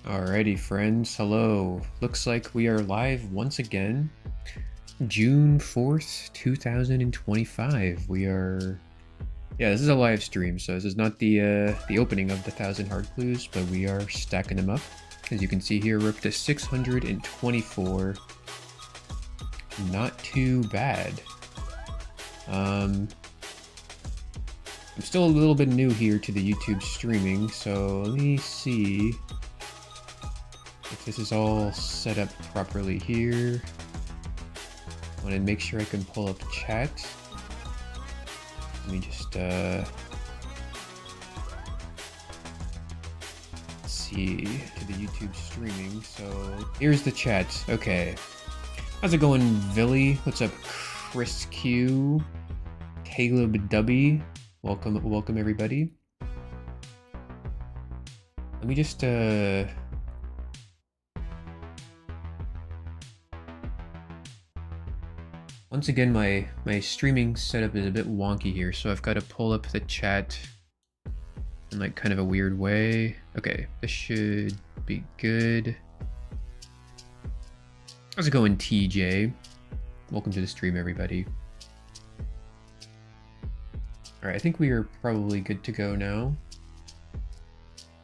Alrighty, friends. Hello. Looks like we are live once again. June 4th, 2025. This is a live stream, so this is not the opening of the 1,000 hard clues, but we are stacking them up. As you can see here, we're up to 624. Not too bad. I'm still a little bit new here to the YouTube streaming, so let me see if this is all set up properly here. I want to make sure I can pull up chat. Let me just see to the YouTube streaming. So here's the chat. Okay, how's it going, Villy? What's up, Chris Q, Caleb W? Welcome everybody. Let me just once again, my streaming setup is a bit wonky here, so I've got to pull up the chat in like kind of a weird way. Okay, this should be good. How's it going, TJ? Welcome to the stream, everybody. Alright, I think we are probably good to go now.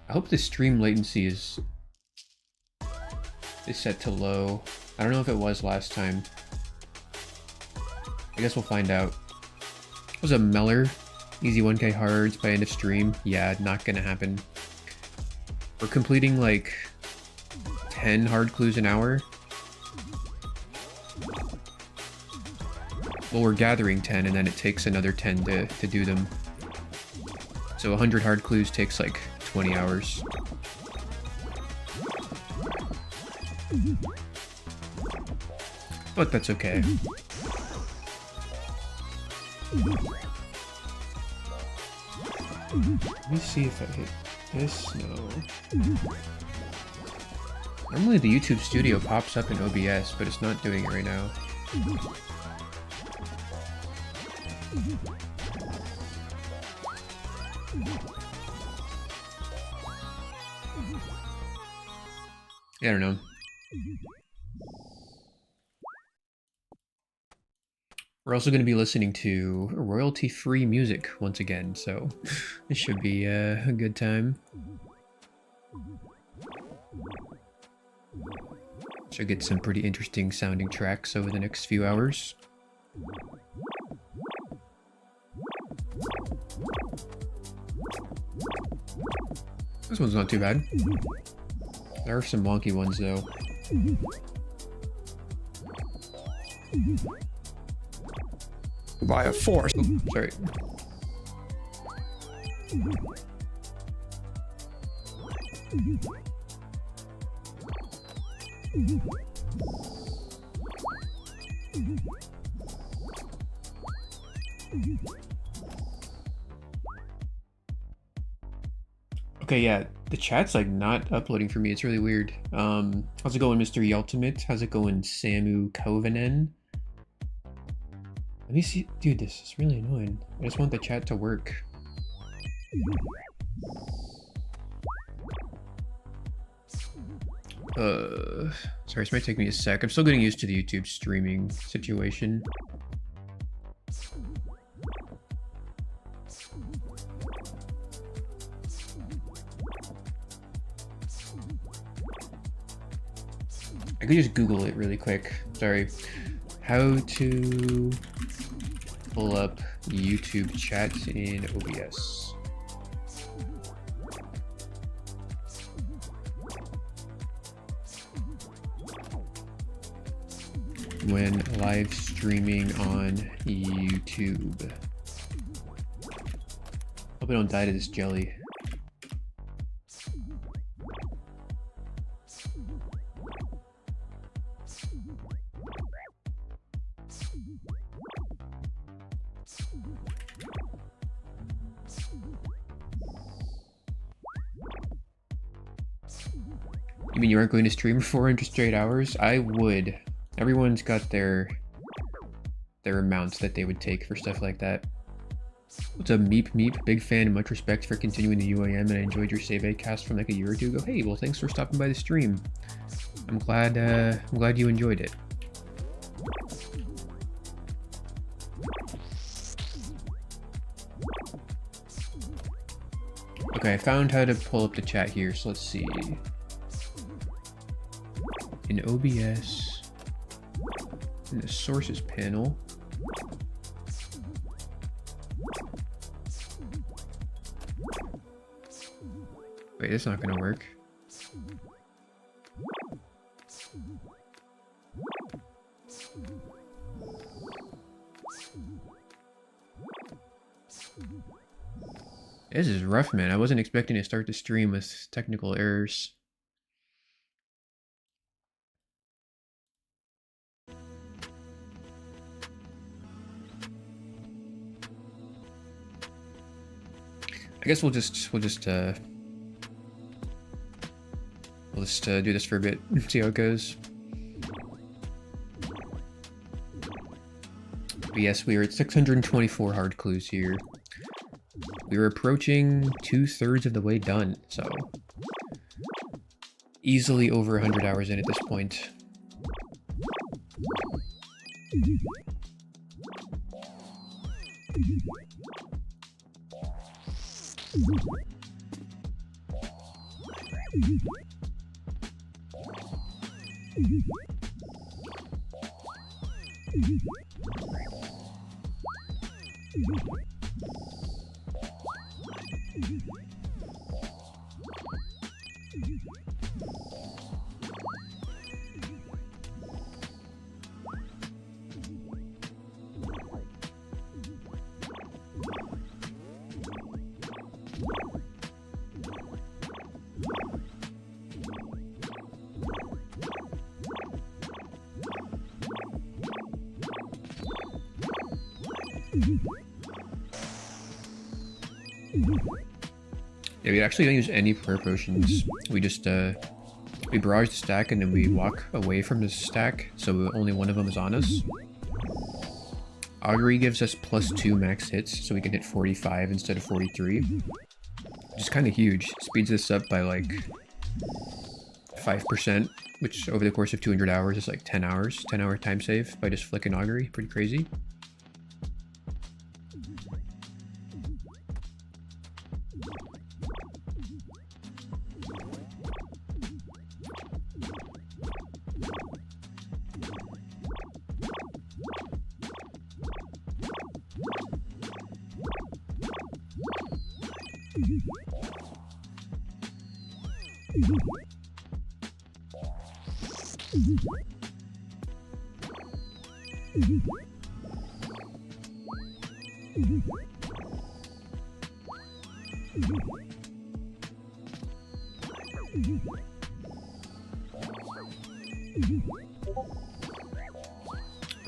I hope the stream latency is set to low. I don't know if it was last time. I guess we'll find out. Was a Meller? Easy 1k hards by end of stream? Yeah, not gonna happen. We're completing like 10 hard clues an hour. Well, we're gathering 10 and then it takes another 10 to do them. So 100 hard clues takes like 20 hours. But that's okay. Let me see if I hit this. No. Normally the YouTube Studio pops up in OBS, but it's not doing it right now. Yeah, I don't know. We're also going to be listening to royalty-free music once again, so this should be a good time. Should get some pretty interesting sounding tracks over the next few hours. This one's not too bad. There are some wonky ones though. By a force. Oh, sorry. Okay, yeah, the chat's like not uploading for me. It's really weird. How's it going, Mr. Yultimate? How's it going, Samu Kovenen? Let me see. Dude, this is really annoying. I just want the chat to work. Sorry, this might take me a sec. I'm still getting used to the YouTube streaming situation. I could just Google it really quick. Sorry. How to pull up YouTube chat in OBS. When live streaming on YouTube. Hope I don't die to this jelly. You mean you aren't going to stream for 400 straight hours? I would. Everyone's got their amounts that they would take for stuff like that. What's up, Meep Meep? Big fan and much respect for continuing the UAM, and I enjoyed your save A cast from like a year or two ago. Hey, well, thanks for stopping by the stream. I'm glad you enjoyed it. Okay, I found how to pull up the chat here, so let's see. In OBS, in the sources panel. Wait, that's not gonna work. This is rough, man. I wasn't expecting to start the stream with technical errors. I guess we'll just do this for a bit, see how it goes. But yes, we are at 624 hard clues here. We are approaching 2/3 of the way done, so easily over 100 hours in at this point. Yeah, we actually don't use any prayer potions. We just, we barrage the stack and then we walk away from the stack, so only one of them is on us. Augury gives us +2 max hits, so we can hit 45 instead of 43. Which is kind of huge. Speeds this up by like 5%, which over the course of 200 hours is like 10 hours. 10-hour time save by just flicking Augury. Pretty crazy.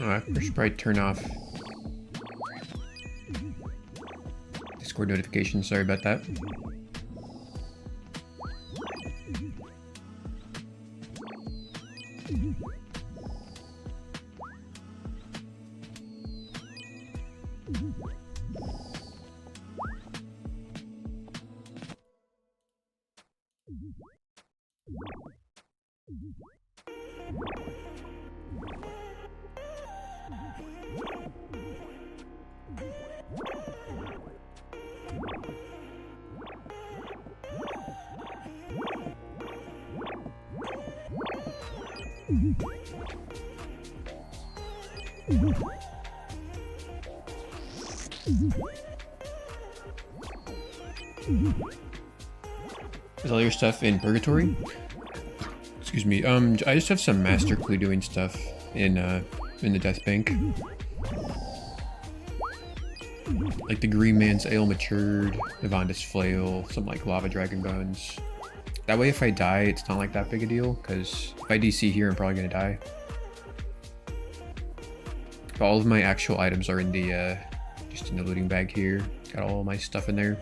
I should probably turn off Discord notifications. Sorry about that. Is all your stuff in Purgatory? Excuse me. I just have some Master Clue doing stuff in the Death Bank. Like the Green Man's Ale Matured, Evanda's Flail, some like Lava Dragon Bones. That way if I die, it's not like that big a deal, because if I DC here, I'm probably gonna die. But all of my actual items are in the, just in the looting bag here. Got all my stuff in there.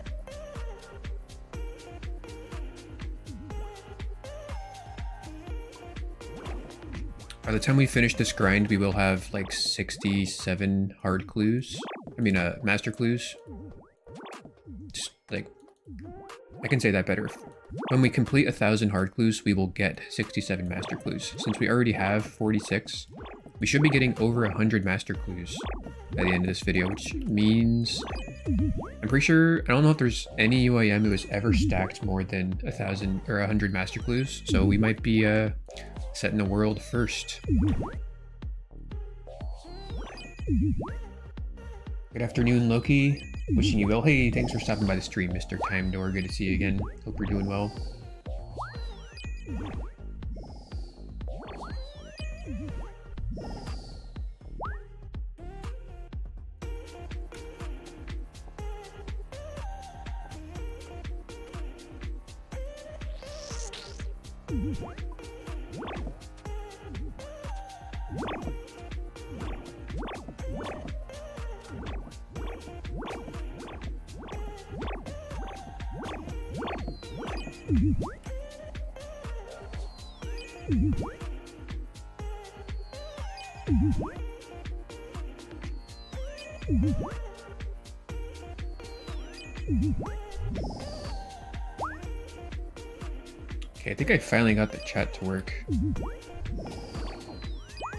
By the time we finish this grind, we will have like 67 hard clues. I mean, master clues. Like, I can say that better. When we complete 1,000 hard clues, we will get 67 master clues. Since we already have 46, we should be getting over 100 master clues by the end of this video, which means I'm pretty sure, I don't know if there's any UIM who has ever stacked more than 1,000 or 100 master clues, so we might be setting the world first. Good afternoon, Loki. Wishing you well. Hey, thanks for stopping by the stream, Mr. Time Door. Good to see you again. Hope you're doing well. Okay, I think I finally got the chat to work.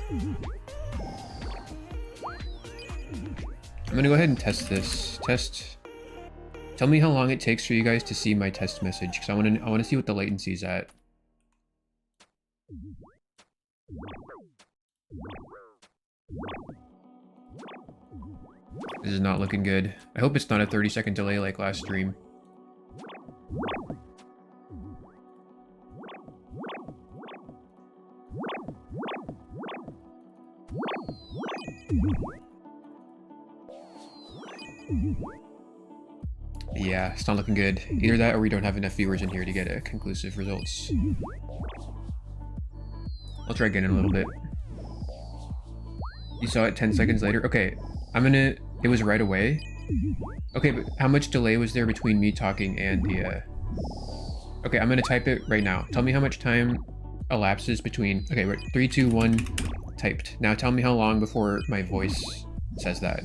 I'm gonna go ahead and test this. Tell me how long it takes for you guys to see my test message, because I wanna see what the latency is at. This is not looking good. I hope it's not a 30-second delay like last stream. Yeah, it's not looking good. Either that or we don't have enough viewers in here to get conclusive results. I'll try again in a little bit. You saw it 10 seconds later? Okay, it was right away? Okay, but how much delay was there between me talking and the, Okay, I'm gonna type it right now. Tell me how much time elapses between... Okay, wait, 3, 2, 1, typed. Now tell me how long before my voice says that.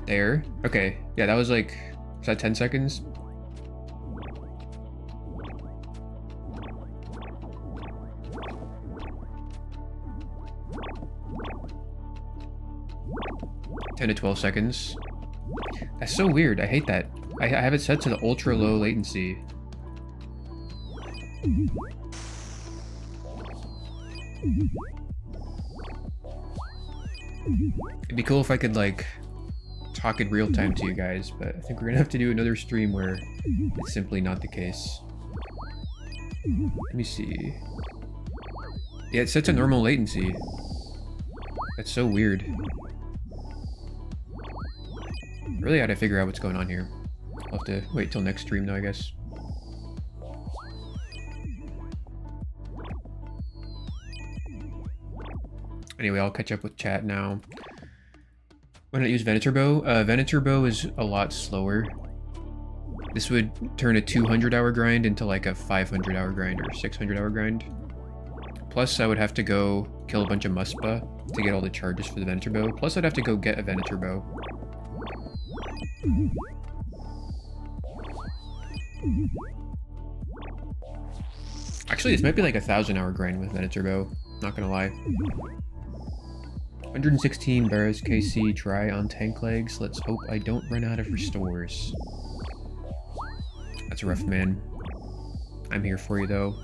There. Okay. Yeah, that was like... Was that 10 seconds? (10 to 12 seconds). That's so weird. I hate that. I have it set to the ultra low latency. It'd be cool if I could like talk in real time to you guys, but I think we're gonna have to do another stream where it's simply not the case. Let me see. Yeah, it's set to normal latency. That's so weird. Really gotta figure out what's going on here. I'll have to wait till next stream though, I guess. Anyway, I'll catch up with chat now. Why not use Veneturbo? Veneturbo is a lot slower. This would turn a 200-hour grind into like a 500-hour grind or 600-hour grind. Plus, I would have to go kill a bunch of Muspa to get all the charges for the Veneturbo. Plus, I'd have to go get a Veneturbo. Actually, this might be like a 1,000-hour grind with Veneturbo. Not gonna lie. 116 Barras KC try on tank legs. Let's hope I don't run out of restores. That's rough, man. I'm here for you, though.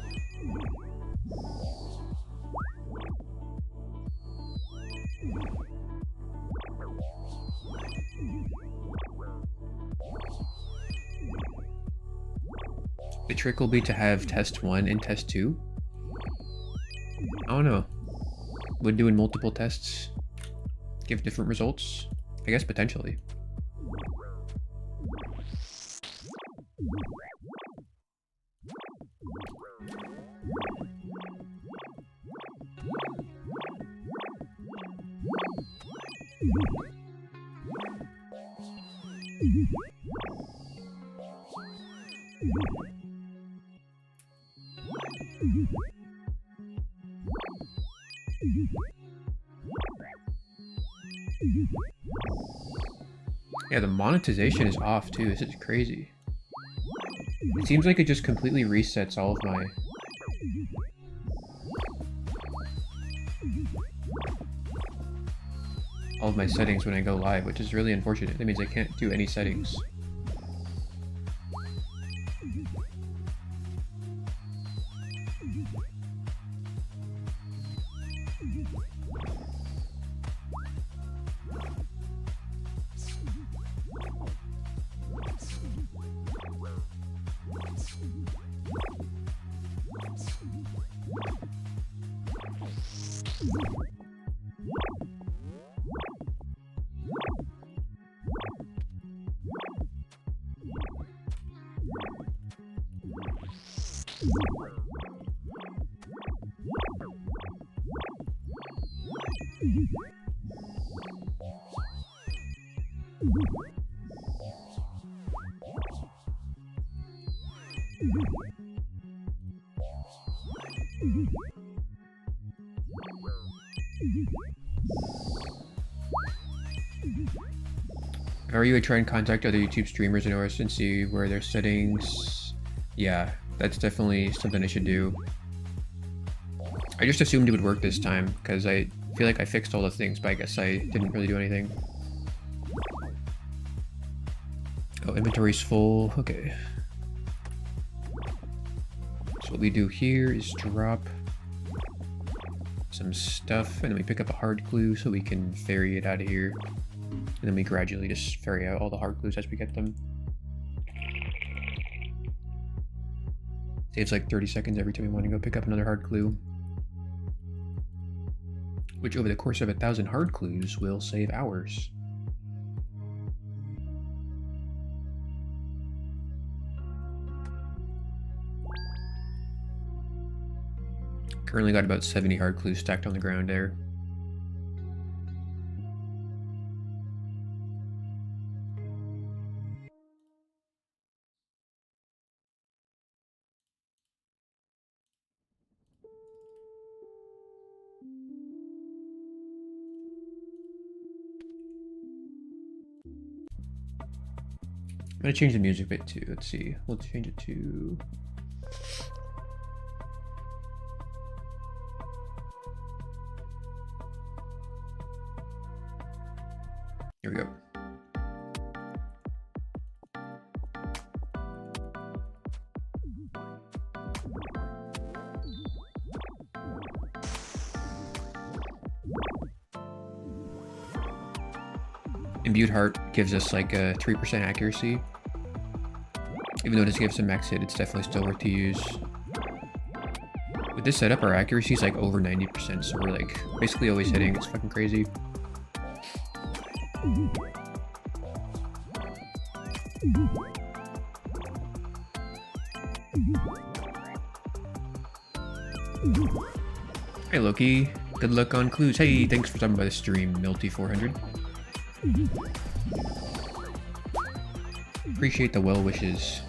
The trick will be to have test 1 and test 2. I don't know. Would doing multiple tests give different results? I guess potentially. Yeah, the monetization is off too. This is crazy. It seems like it just completely resets all of my settings when I go live, which is really unfortunate. That means I can't do any settings. Or you would try and contact other YouTube streamers in OS and see where their settings. Yeah, that's definitely something I should do. I just assumed it would work this time because I feel like I fixed all the things, but I guess I didn't really do anything. Oh, inventory's full. Okay. So what we do here is drop some stuff, and then we pick up a hard clue so we can ferry it out of here. And then we gradually just ferry out all the hard clues as we get them. Saves like 30 seconds every time we want to go pick up another hard clue. Which over the course of 1,000 hard clues will save hours. Currently got about 70 hard clues stacked on the ground there. I'm gonna change the music a bit too. Let's see. We'll change it to. Here we go. Imbued Heart gives us like a 3% accuracy. Even though this gives some max hit, it's definitely still worth to use. With this setup, our accuracy is like over 90%, so we're like basically always hitting. It's fucking crazy. Hey Loki, good luck on clues. Hey, thanks for stopping by the stream, Milty400. Appreciate the well wishes.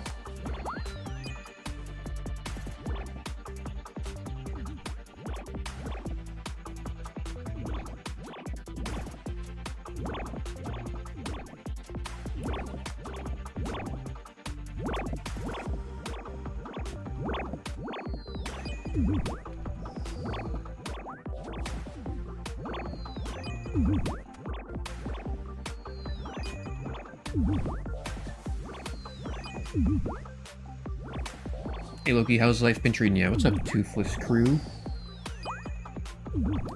Hey Loki, how's life been treating you? What's up, Toothless crew?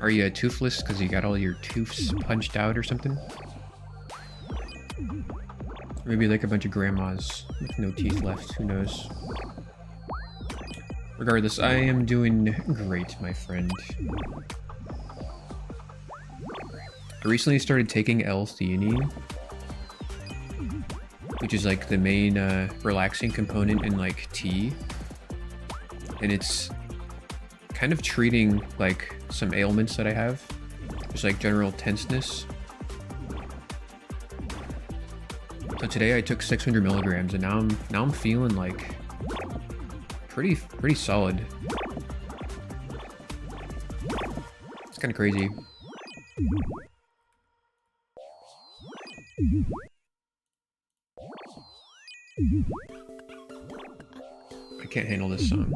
Are you toothless because you got all your tooths punched out or something? Or maybe like a bunch of grandmas with no teeth left, who knows? Regardless, I am doing great, my friend. I recently started taking L-theanine, which is like the main relaxing component in like tea. And it's kind of treating like some ailments that I have, just like general tenseness. So today I took 600 milligrams, and now I'm feeling like pretty solid. It's kind of crazy. I can't handle this song.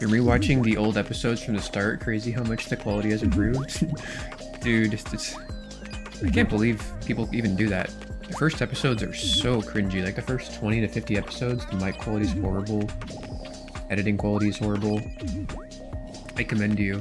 You're rewatching the old episodes from the start. Crazy how much the quality has improved. Dude, I can't believe people even do that. The first episodes are so cringy. Like the first 20 to 50 episodes, the mic quality is horrible. Editing quality is horrible. I commend you.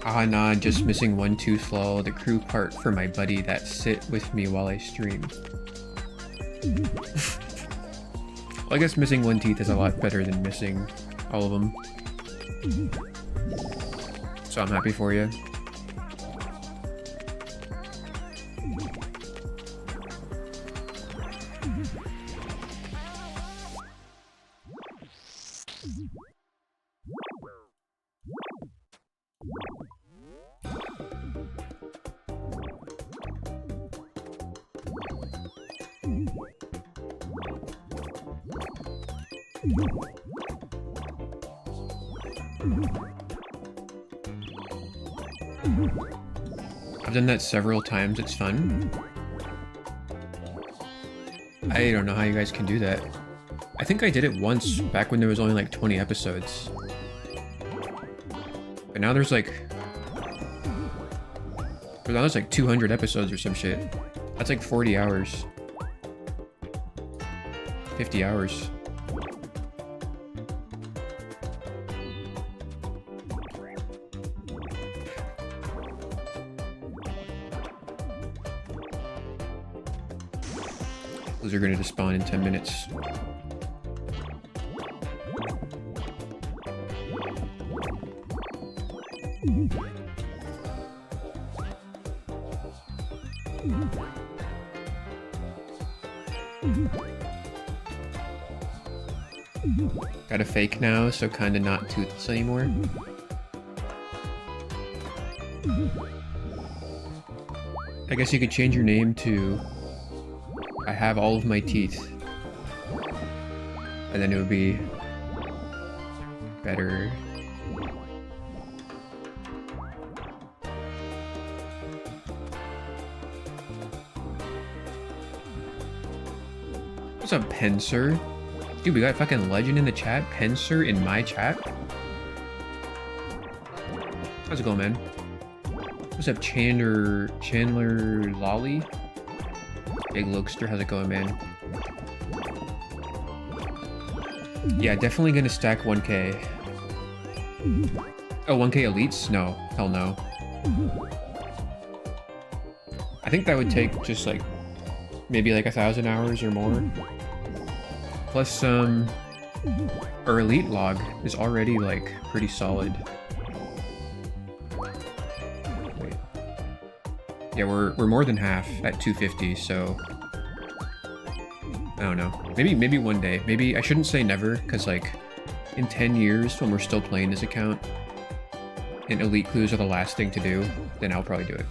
Ah nah, just missing one tooth lol, the crew part for my buddy that sit with me while I stream. Well, I guess missing one teeth is a lot better than missing all of them. So I'm happy for you. I've done that several times, it's fun. I don't know how you guys can do that. I think I did it once back when there was only like 20 episodes. But now there's like... But now there's like 200 episodes or some shit. That's like 40 hours. 50 hours. Those are going to despawn in 10 minutes. Got a fake now, so kinda not toothless anymore. I guess you could change your name to I have all of my teeth. And then it would be better. What's up, Penser? Dude, we got a fucking legend in the chat. Penser in my chat. How's it going, man? What's up, Chandler Lolly? Big Lokester, how's it going, man? Yeah, definitely gonna stack 1k. Oh, 1k elites? No, hell no. I think that would take just like maybe like 1,000 hours or more. Plus, our elite log is already like pretty solid. Wait. Yeah, we're more than half at 250, so I don't know. Maybe one day. Maybe I shouldn't say never, because like in 10 years when we're still playing this account and elite clues are the last thing to do, then I'll probably do it.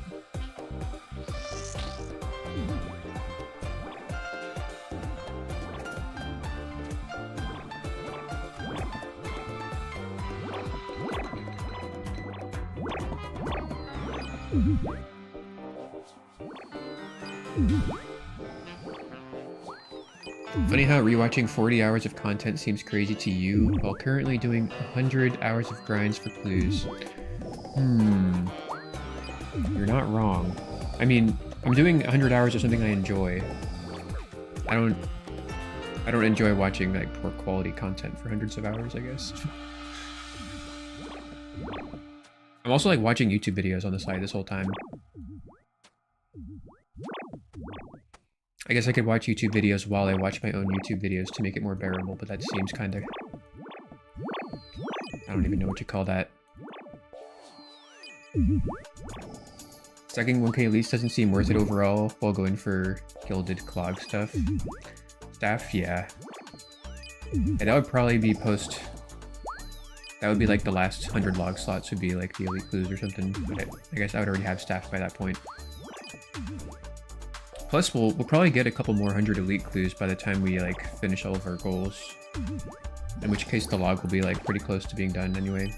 Funny how rewatching 40 hours of content seems crazy to you, while currently doing 100 hours of grinds for clues. You're not wrong. I mean, I'm doing 100 hours of something I enjoy. I don't enjoy watching like poor quality content for hundreds of hours, I guess. I'm also like watching YouTube videos on the side this whole time. I guess I could watch YouTube videos while I watch my own YouTube videos to make it more bearable, but that seems kind of... I don't even know what you call that. Stacking 1k at least doesn't seem worth it overall while going for gilded clog stuff. Staff, yeah. Yeah, that would probably be post... That would be like the last 100 log slots would be like the elite clues or something. But I guess I would already have staff by that point. Plus, we'll probably get a couple more 100 elite clues by the time we like finish all of our goals. In which case the log will be like pretty close to being done anyway.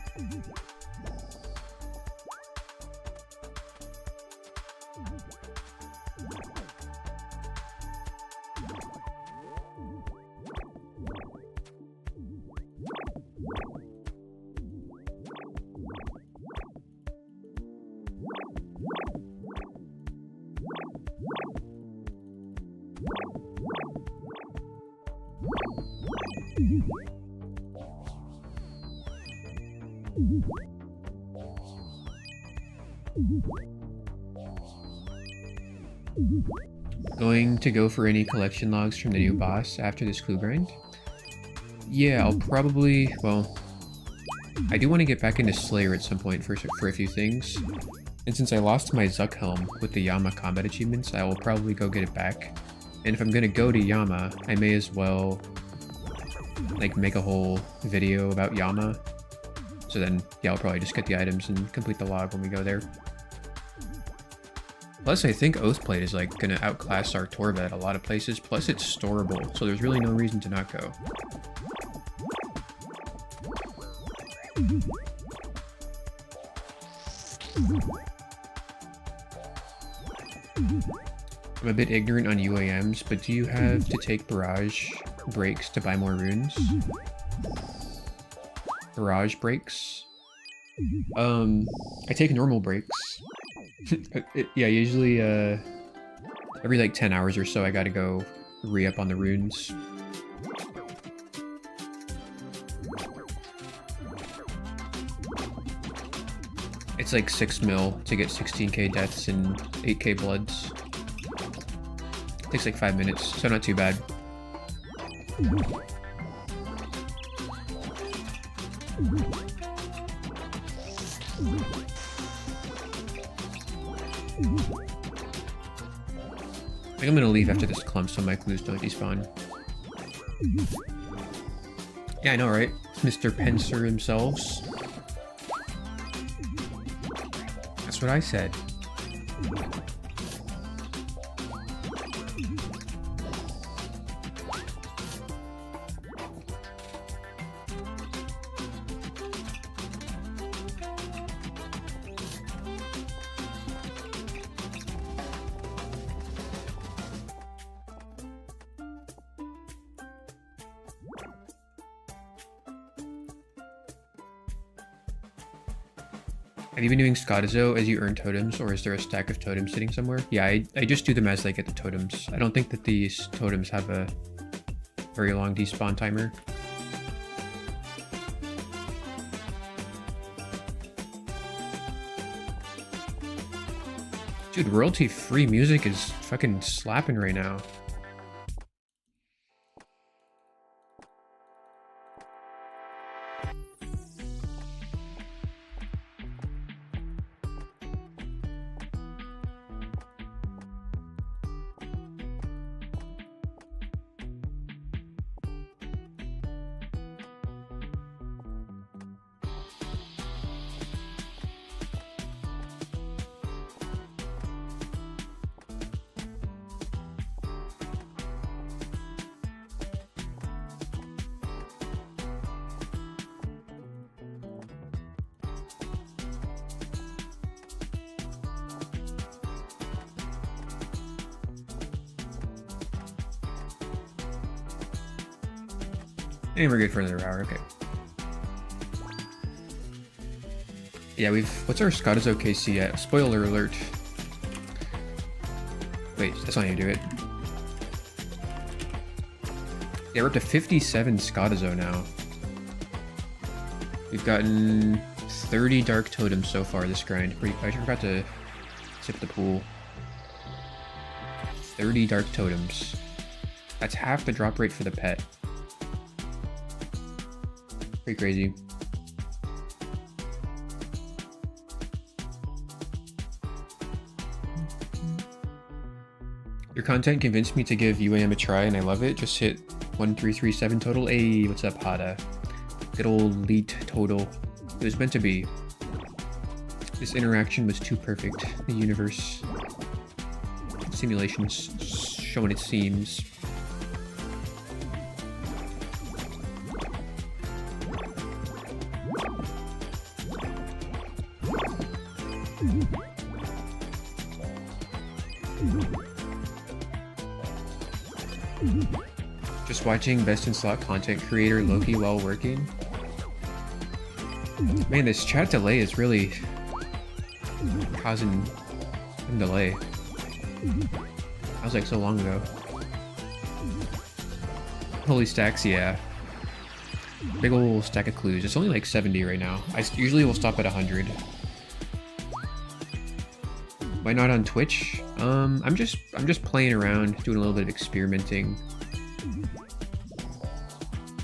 Going to go for any collection logs from the new boss after this clue grind? Yeah, I'll probably, well, I do want to get back into Slayer at some point for a few things. And since I lost my Zuck helm with the Yama combat achievements, I will probably go get it back. And if I'm gonna go to Yama, I may as well like make a whole video about Yama. So then, yeah, I'll probably just get the items and complete the log when we go there. Plus, I think Oathplate is like gonna outclass our Torva at a lot of places. Plus, it's storable, so there's really no reason to not go. I'm a bit ignorant on UAMs, but do you have to take barrage breaks to buy more runes? Barrage breaks? I take normal breaks. Yeah, usually every like 10 hours or so I gotta go re-up on the runes. It's like 6 mil to get 16k deaths and 8k bloods. Takes like 5 minutes, so not too bad. I think I'm gonna leave after this clump so my clues don't despawn. Yeah, I know, right? Mr. Pencer himself. That's what I said. Have you been doing Scottizo as you earn totems, or is there a stack of totems sitting somewhere? Yeah, I just do them as I get the totems. I don't think that these totems have a very long despawn timer. Dude, royalty-free music is fucking slapping right now. And we're good for another hour, okay. Yeah, what's our Scott is OKC at? Spoiler alert. Wait, that's not how you do it. Yeah, we're up to 57 Scottizo now. We've gotten 30 Dark Totems so far this grind. I forgot to tip the pool. 30 Dark Totems. That's half the drop rate for the pet. Pretty crazy. Your content convinced me to give UAM a try and I love it. Just hit 1337 total. Hey, what's up, Hada? Good old leet total. It was meant to be. This interaction was too perfect. The universe. Simulation's showing its seams. Just watching best in slot content creator Loki while working. Man, this chat delay is really causing a delay. That was like so long ago. Holy stacks, yeah. Big ol' stack of clues. It's only like 70 right now. I usually will stop at 100. Why not on Twitch? I'm just playing around, doing a little bit of experimenting.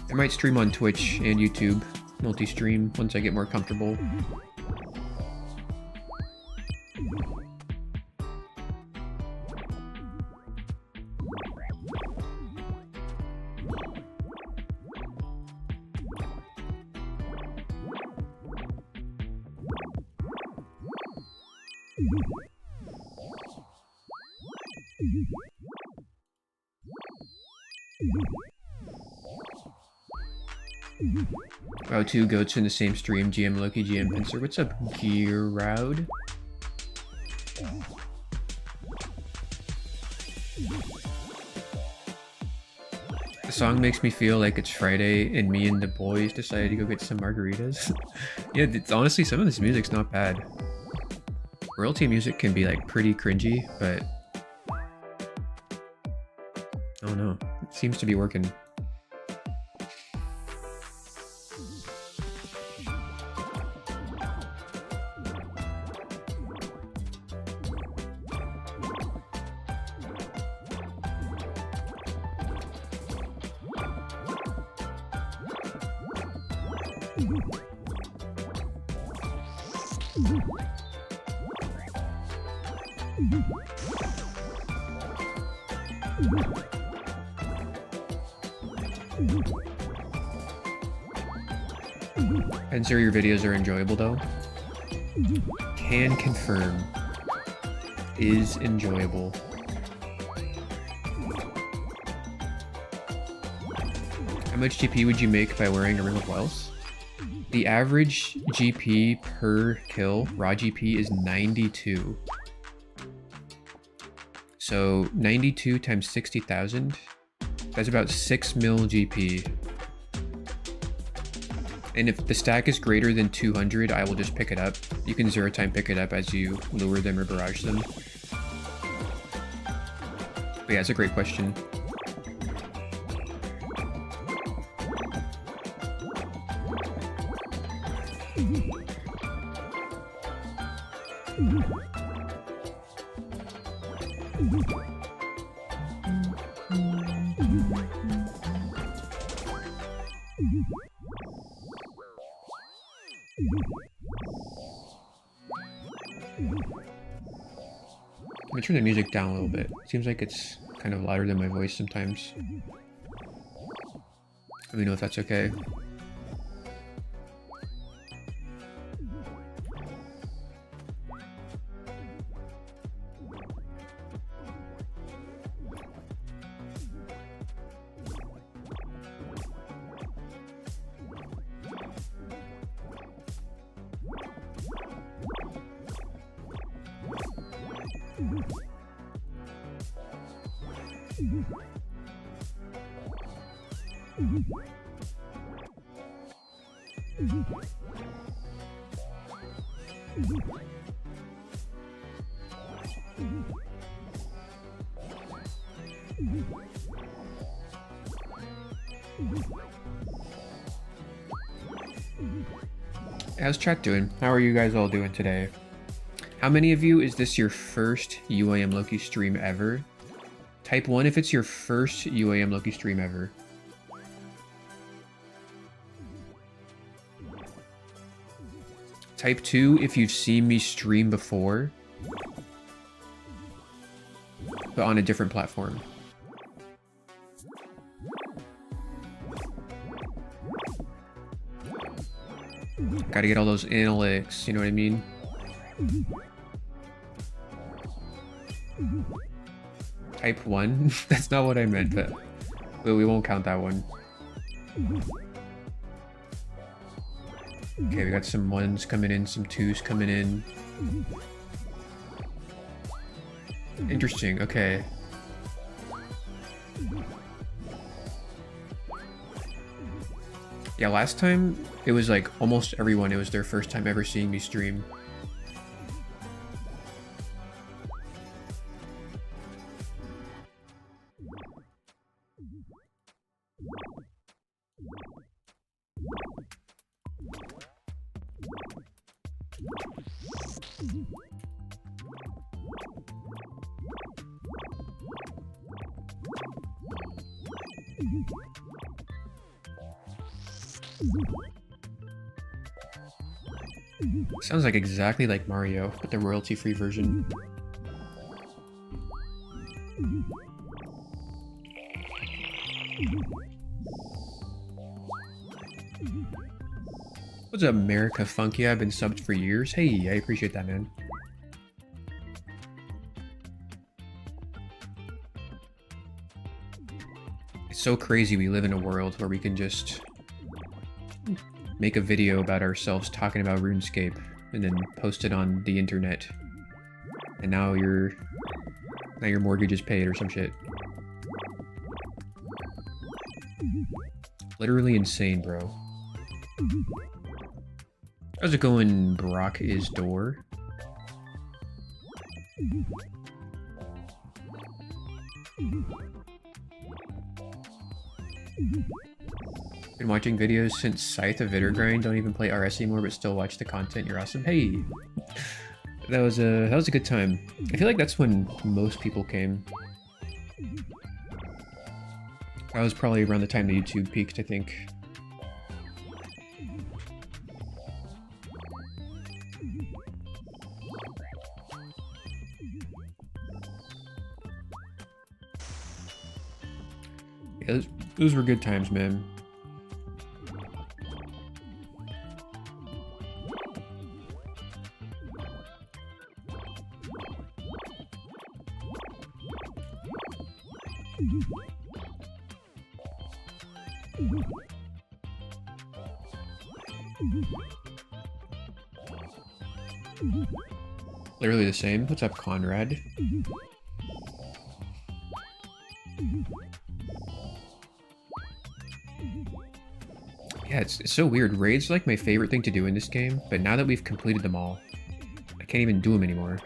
I might stream on Twitch and YouTube, multi-stream, once I get more comfortable. Wow, two goats in the same stream. GM Loki, GM Pincer. What's up, Gearoud? The song makes me feel like it's Friday and me and the boys decided to go get some margaritas. Yeah, honestly, some of this music's not bad. Royalty music can be like pretty cringy, but I don't know. It seems to be working. Answer, your videos are enjoyable though. Can confirm. Is enjoyable. How much GP would you make by wearing a Ring of Wealth? The average GP per kill, raw GP, is 92. So 92 times 60,000, that's about 6 mil GP. And if the stack is greater than 200, I will just pick it up. You can 0 time pick it up as you lure them or barrage them. But yeah, that's a great question. Let me turn the music down a little bit. Seems like it's kind of louder than my voice sometimes. Let me know if that's okay. How's chat doing? How are you guys all doing today? How many of you, is this your first UAM Loki stream ever? Type 1 if it's your first UAM Loki stream ever. Type 2 if you've seen me stream before, but on a different platform. Gotta get all those analytics, you know what I mean? Type 1? That's not what I meant, but we won't count that one. Okay, we got some 1s coming in, some 2s coming in. Interesting, okay. Yeah, last time, it was like almost everyone, it was their first time ever seeing me stream. Sounds like exactly like Mario, but the royalty-free version. What's up, America Funky? I've been subbed for years. Hey, I appreciate that, man. It's so crazy we live in a world where we can just make a video about ourselves talking about RuneScape and then post it on the internet. And now your mortgage is paid or some shit. Literally insane, bro. How's it going, Brock is door? Been watching videos since Scythe of Vittergrind. Don't even play RS anymore, but still watch the content. You're awesome. Hey, that was a good time. I feel like that's when most people came. That was probably around the time the YouTube peaked, I think. Yeah, those were good times, man. Literally the same. What's up, Conrad? Yeah, it's so weird. Raids are like my favorite thing to do in this game, but now that we've completed them all, I can't even do them anymore.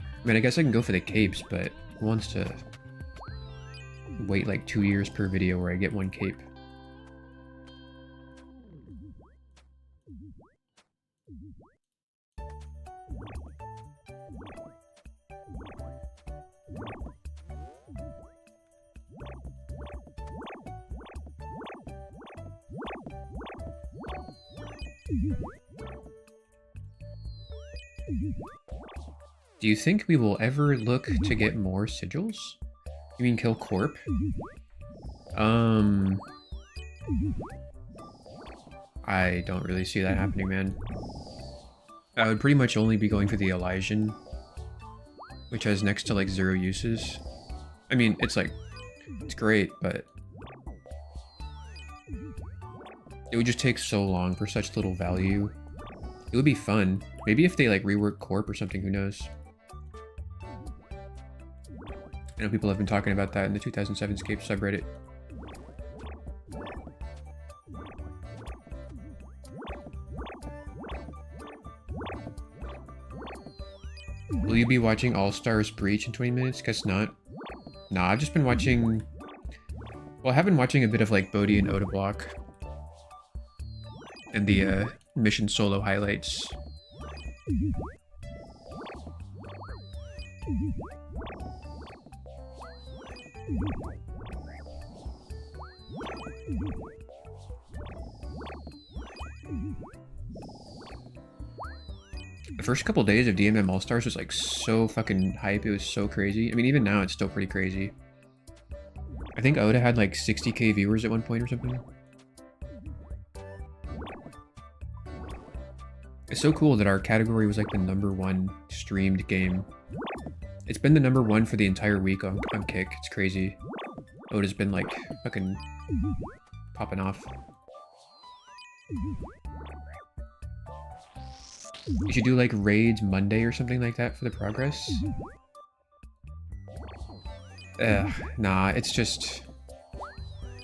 I mean, I guess I can go for the capes, but who wants to wait like 2 years per video where I get one cape? Do you think we will ever look to get more sigils? You mean kill Corp? I don't really see that happening, man. I would pretty much only be going for the Elysian, which has next to like 0 uses. I mean, it's like, it's great, but it would just take so long for such little value. It would be fun. Maybe if they like rework Corp or something, who knows? I know people have been talking about that in the 2007 Scape subreddit. Will you be watching All Stars Breach in 20 minutes? Guess not. Nah, I've just been watching... Well, I have been watching a bit of like Bodhi and Oda Block. And the mission solo highlights. The first couple days of DMM All Stars was like so fucking hype. It was so crazy. I mean, even now it's still pretty crazy. I think Oda had like 60k viewers at one point or something. It's so cool that our category was like the #1 streamed game. It's been the #1 for the entire week on Kick. It's crazy. Oda's been like fucking popping off. You should do like raids Monday or something like that for the progress. Nah, it's just...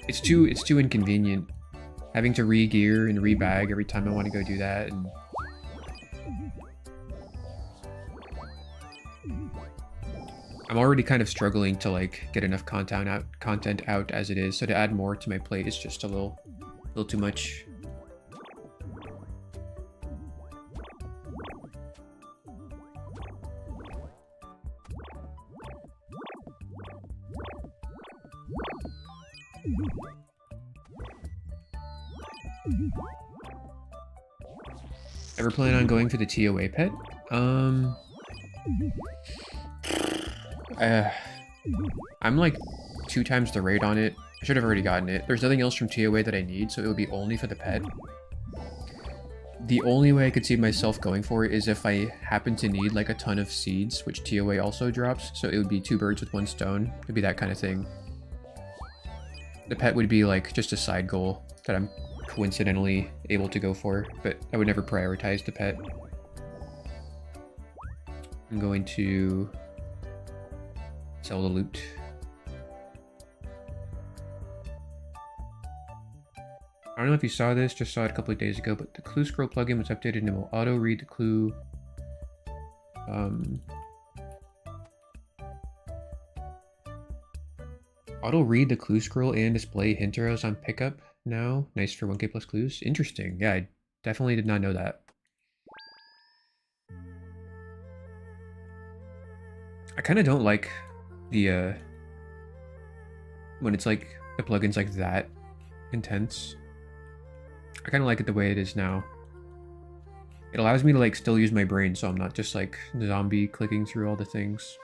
It's too inconvenient. Having to re-gear and re-bag every time I want to go do that, and... I'm already kind of struggling to like get enough content out as it is, so to add more to my plate is just a little too much. Ever plan on going for the TOA pet? I'm like 2 times the rate on it. I should have already gotten it. There's nothing else from TOA that I need, so it would be only for the pet. The only way I could see myself going for it is if I happen to need like a ton of seeds, which TOA also drops, so it would be 2 birds with 1 stone. It'd be that kind of thing. The pet would be like just a side goal that I'm coincidentally able to go for, but I would never prioritize the pet. I'm going to sell the loot. I don't know if you saw this, just saw it a couple of days ago, but the Clue Scroll plugin was updated and it will auto-read the clue. Auto-read the clue scroll and display hint arrows on pickup now. Nice for 1k plus clues. Interesting. Yeah, I definitely did not know that. I kind of don't like the, when it's like, the plugin's like that intense. I kind of like it the way it is now. It allows me to like still use my brain, so I'm not just like zombie clicking through all the things.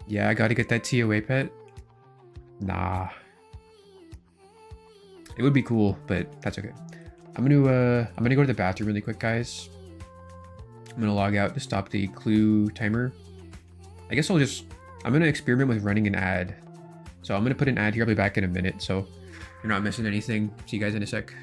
Yeah, I gotta get that TOA pet. Nah. It would be cool, but that's okay. I'm gonna go to the bathroom really quick, guys. I'm gonna log out to stop the clue timer. I guess I'm gonna experiment with running an ad. So I'm gonna put an ad here. I'll be back in a minute, so you're not missing anything. See you guys in a sec.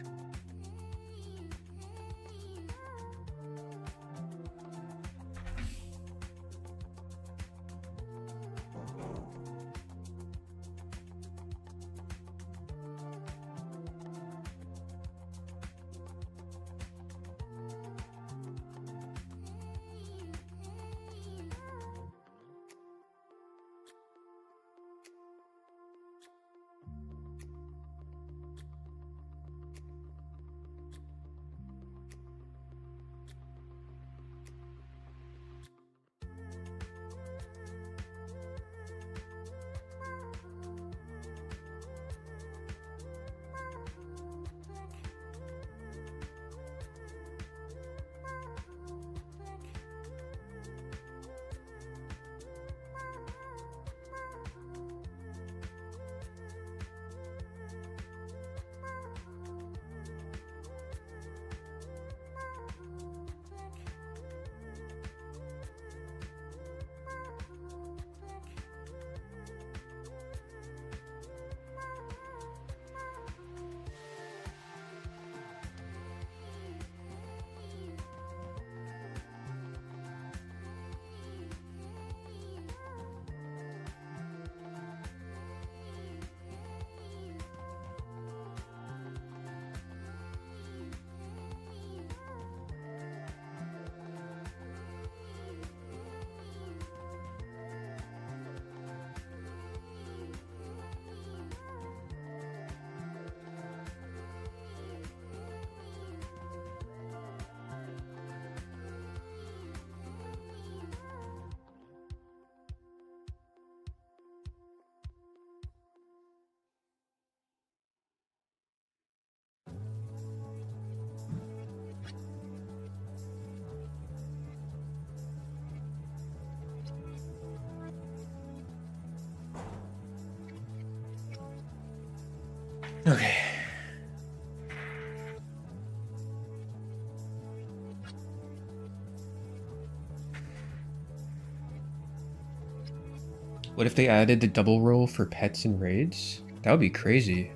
What if they added the double roll for pets and raids? That would be crazy.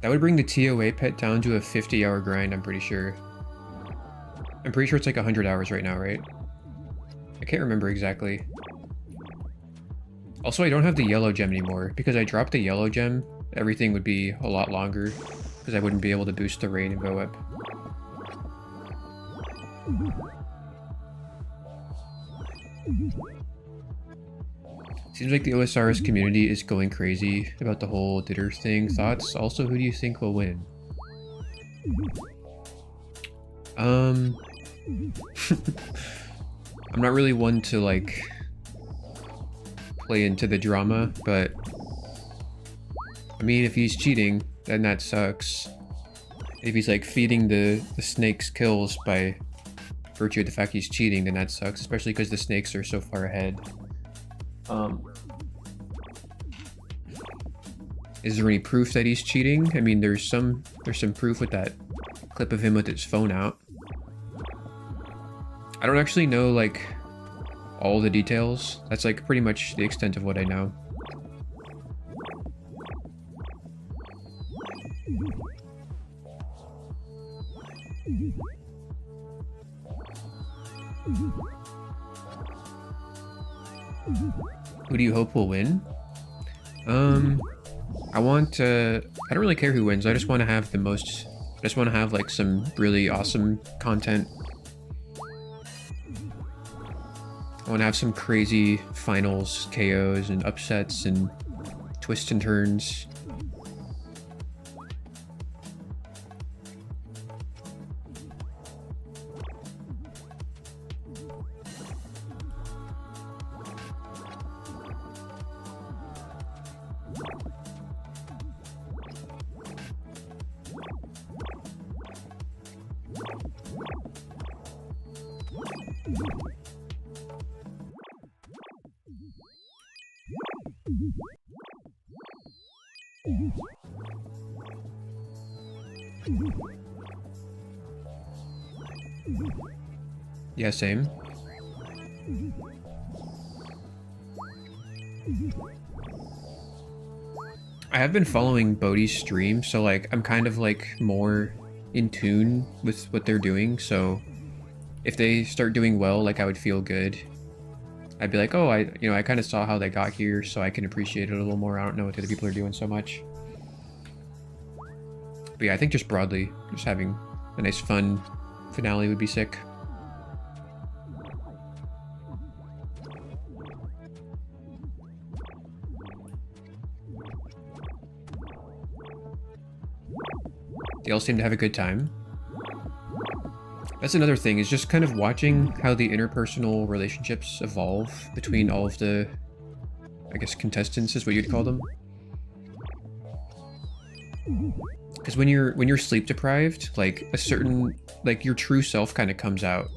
That would bring the TOA pet down to a 50-hour grind, I'm pretty sure. I'm pretty sure it's like 100 hours right now, right? I can't remember exactly. Also, I don't have the yellow gem anymore. Because I dropped the yellow gem, everything would be a lot longer. Because I wouldn't be able to boost the raid and go up. Seems like the OSRS community is going crazy about the whole Ditter thing. Thoughts? Also, who do you think will win? I'm not really one to like play into the drama, but I mean, if he's cheating, then that sucks. If he's like feeding the snakes kills by virtue of the fact he's cheating, then that sucks, especially because the snakes are so far ahead. Is there any proof that he's cheating? I mean, there's some proof with that clip of him with his phone out. I don't actually know like all the details. That's like pretty much the extent of what I know. Who do you hope will win? I don't really care who wins. I just want to have like some really awesome content. I want to have some crazy finals, KOs, and upsets, and twists and turns. Yeah, same. I have been following Bodhi's stream, so like I'm kind of like more in tune with what they're doing, so if they start doing well, like I would feel good. I'd be like, oh, I kind of saw how they got here, so I can appreciate it a little more. I don't know what the other people are doing so much. But yeah, I think just broadly, just having a nice fun finale would be sick. They all seem to have a good time. That's another thing, is just kind of watching how the interpersonal relationships evolve between all of the, I guess, contestants is what you'd call them. Because when you're sleep deprived, like a certain, like your true self kind of comes out.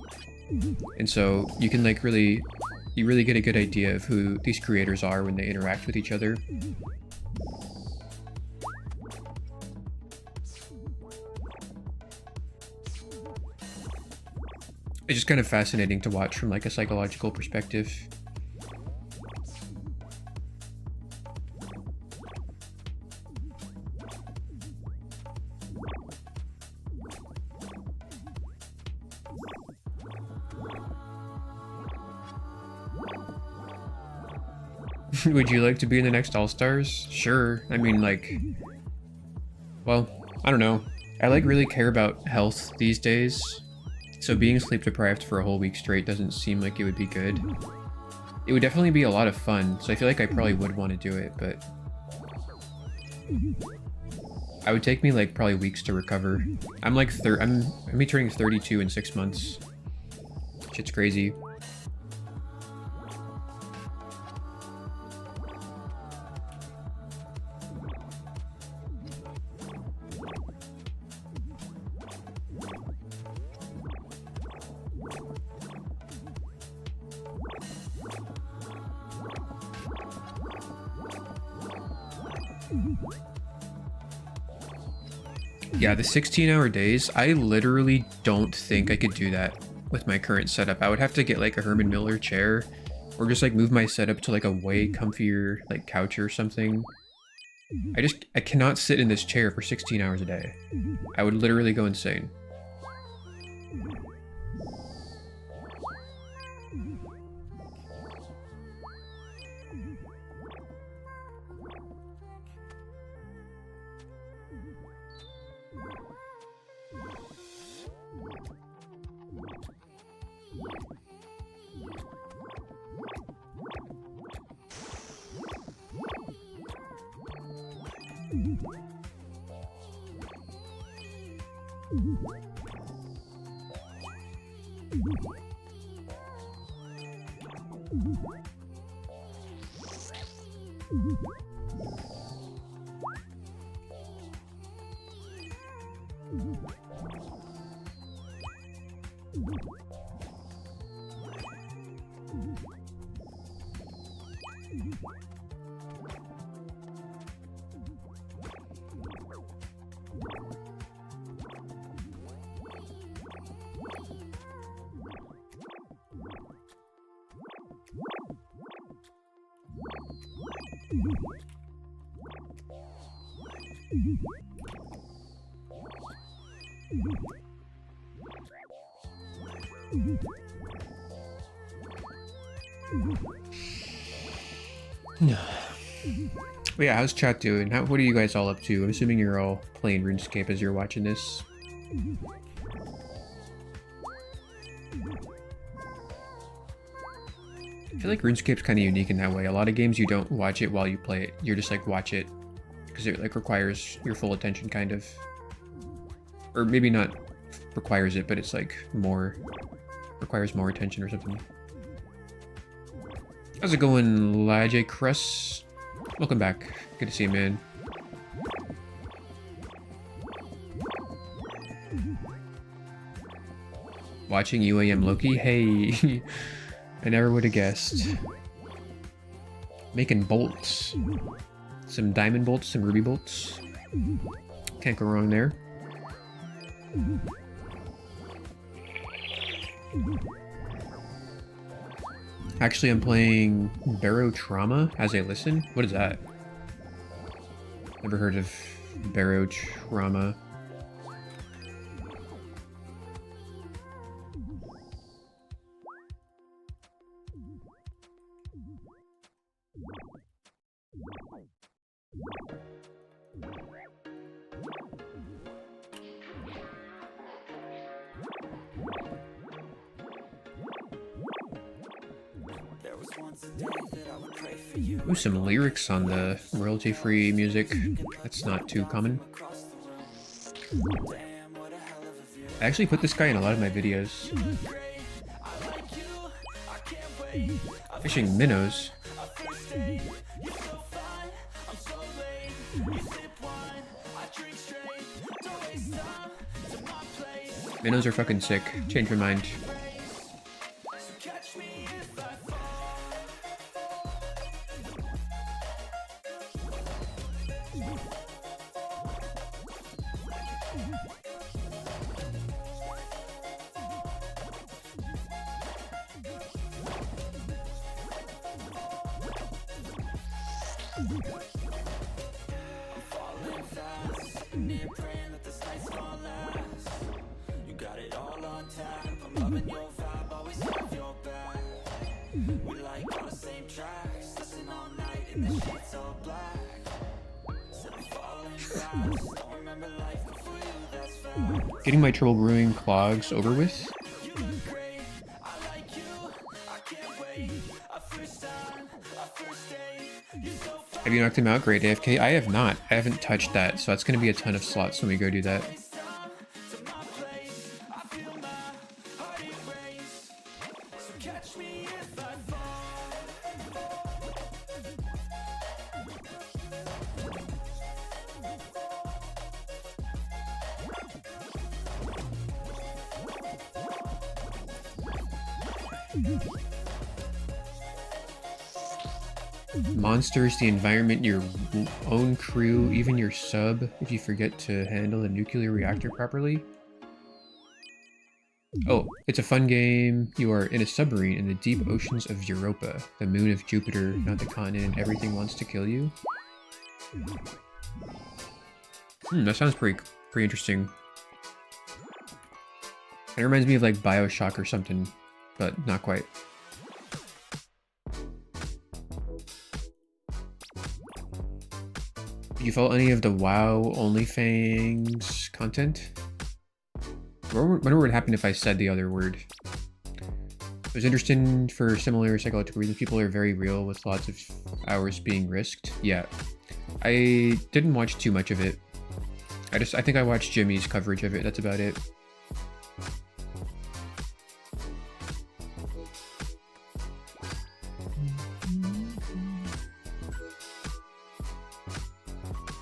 And so you can like you really get a good idea of who these creators are when they interact with each other. It's just kind of fascinating to watch from like a psychological perspective. Would you like to be in the next All-Stars? Sure. I mean, like, well, I don't know. I like really care about health these days. So being sleep deprived for a whole week straight doesn't seem like it would be good. It would definitely be a lot of fun, so I feel like I probably would want to do it, but I would take me like probably weeks to recover. I'm like I'm be turning 32 in 6 months. Shit's crazy. Yeah, the 16-hour days, I literally don't think I could do that with my current setup. I would have to get like a Herman Miller chair, or just like move my setup to like a way comfier like couch or something. I cannot sit in this chair for 16 hours a day. I would literally go insane. But yeah, how's chat doing? What are you guys all up to? I'm assuming you're all playing RuneScape as you're watching this. I feel like RuneScape's kind of unique in that way. A lot of games you don't watch it while you play it. You're just like watch it because it like requires your full attention, kind of. Or maybe not requires it, but it's like requires more attention or something. How's it going, Laj Crust? Welcome back. Good to see you, man. Watching UAM Loki? Hey, I never would have guessed. Making bolts. Some diamond bolts, some ruby bolts. Can't go wrong there. Actually, I'm playing Barotrauma as I listen. What is that? Never heard of Barotrauma. Ooh, some lyrics on the royalty-free music. That's not too common. I actually put this guy in a lot of my videos. Fishing minnows. Minnows are fucking sick. Change my mind. Getting my trouble brewing clogs over with. Have you knocked him out? Great AFK. I have not. I haven't touched that, so that's going to be a ton of slots when we go do that. Monsters, the environment, your own crew, even your sub, if you forget to handle a nuclear reactor properly. Oh, it's a fun game. You are in a submarine in the deep oceans of Europa, the moon of Jupiter, not the continent, and everything wants to kill you. That sounds pretty interesting. It reminds me of like BioShock or something, but not quite. Did you follow any of the WoW OnlyFans content? I wonder what would happen if I said the other word. It was interesting for similar psychological reasons. People are very real with lots of hours being risked. Yeah. I didn't watch too much of it. I think I watched Jimmy's coverage of it. That's about it.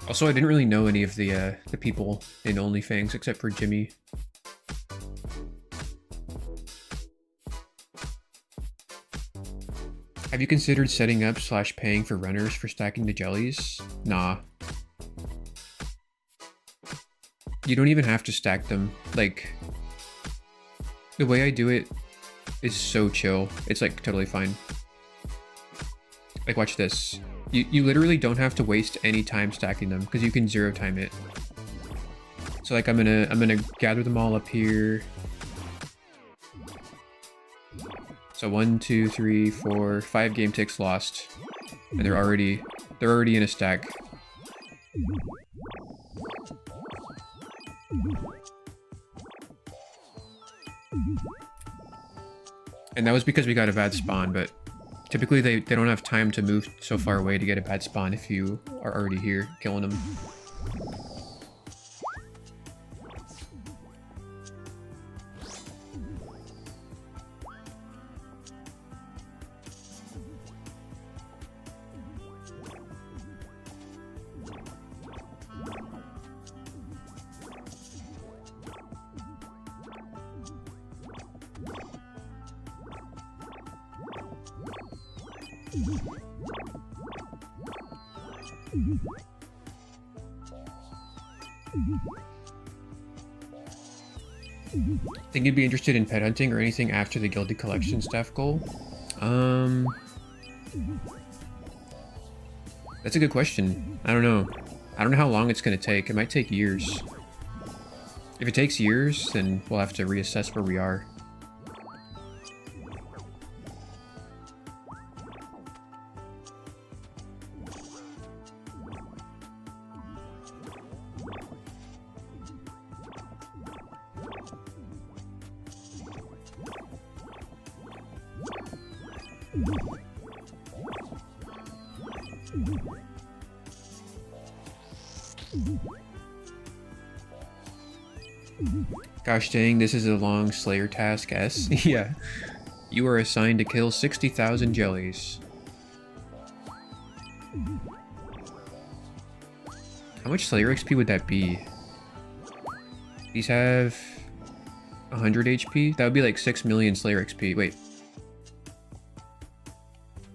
Also, I didn't really know any of the people in OnlyFans except for Jimmy. Have you considered setting up / paying for runners for stacking the jellies? Nah. You don't even have to stack them. Like, the way I do it is so chill. It's like totally fine. Like, watch this. You literally don't have to waste any time stacking them because you can 0 time it. So like I'm gonna gather them all up here. So 1, 2, 3, 4, 5 game ticks lost, and they're already in a stack. And that was because we got a bad spawn, but typically they don't have time to move so far away to get a bad spawn if you are already here killing them. Think you'd be interested in pet hunting or anything after the Gilded Collection staff goal? That's a good question. I don't know. I don't know how long it's going to take. It might take years. If it takes years, then we'll have to reassess where we are. Gosh dang, this is a long Slayer task, S. Yeah. You are assigned to kill 60,000 jellies. How much Slayer XP would that be? These have 100 HP? That would be like 6 million Slayer XP. Wait.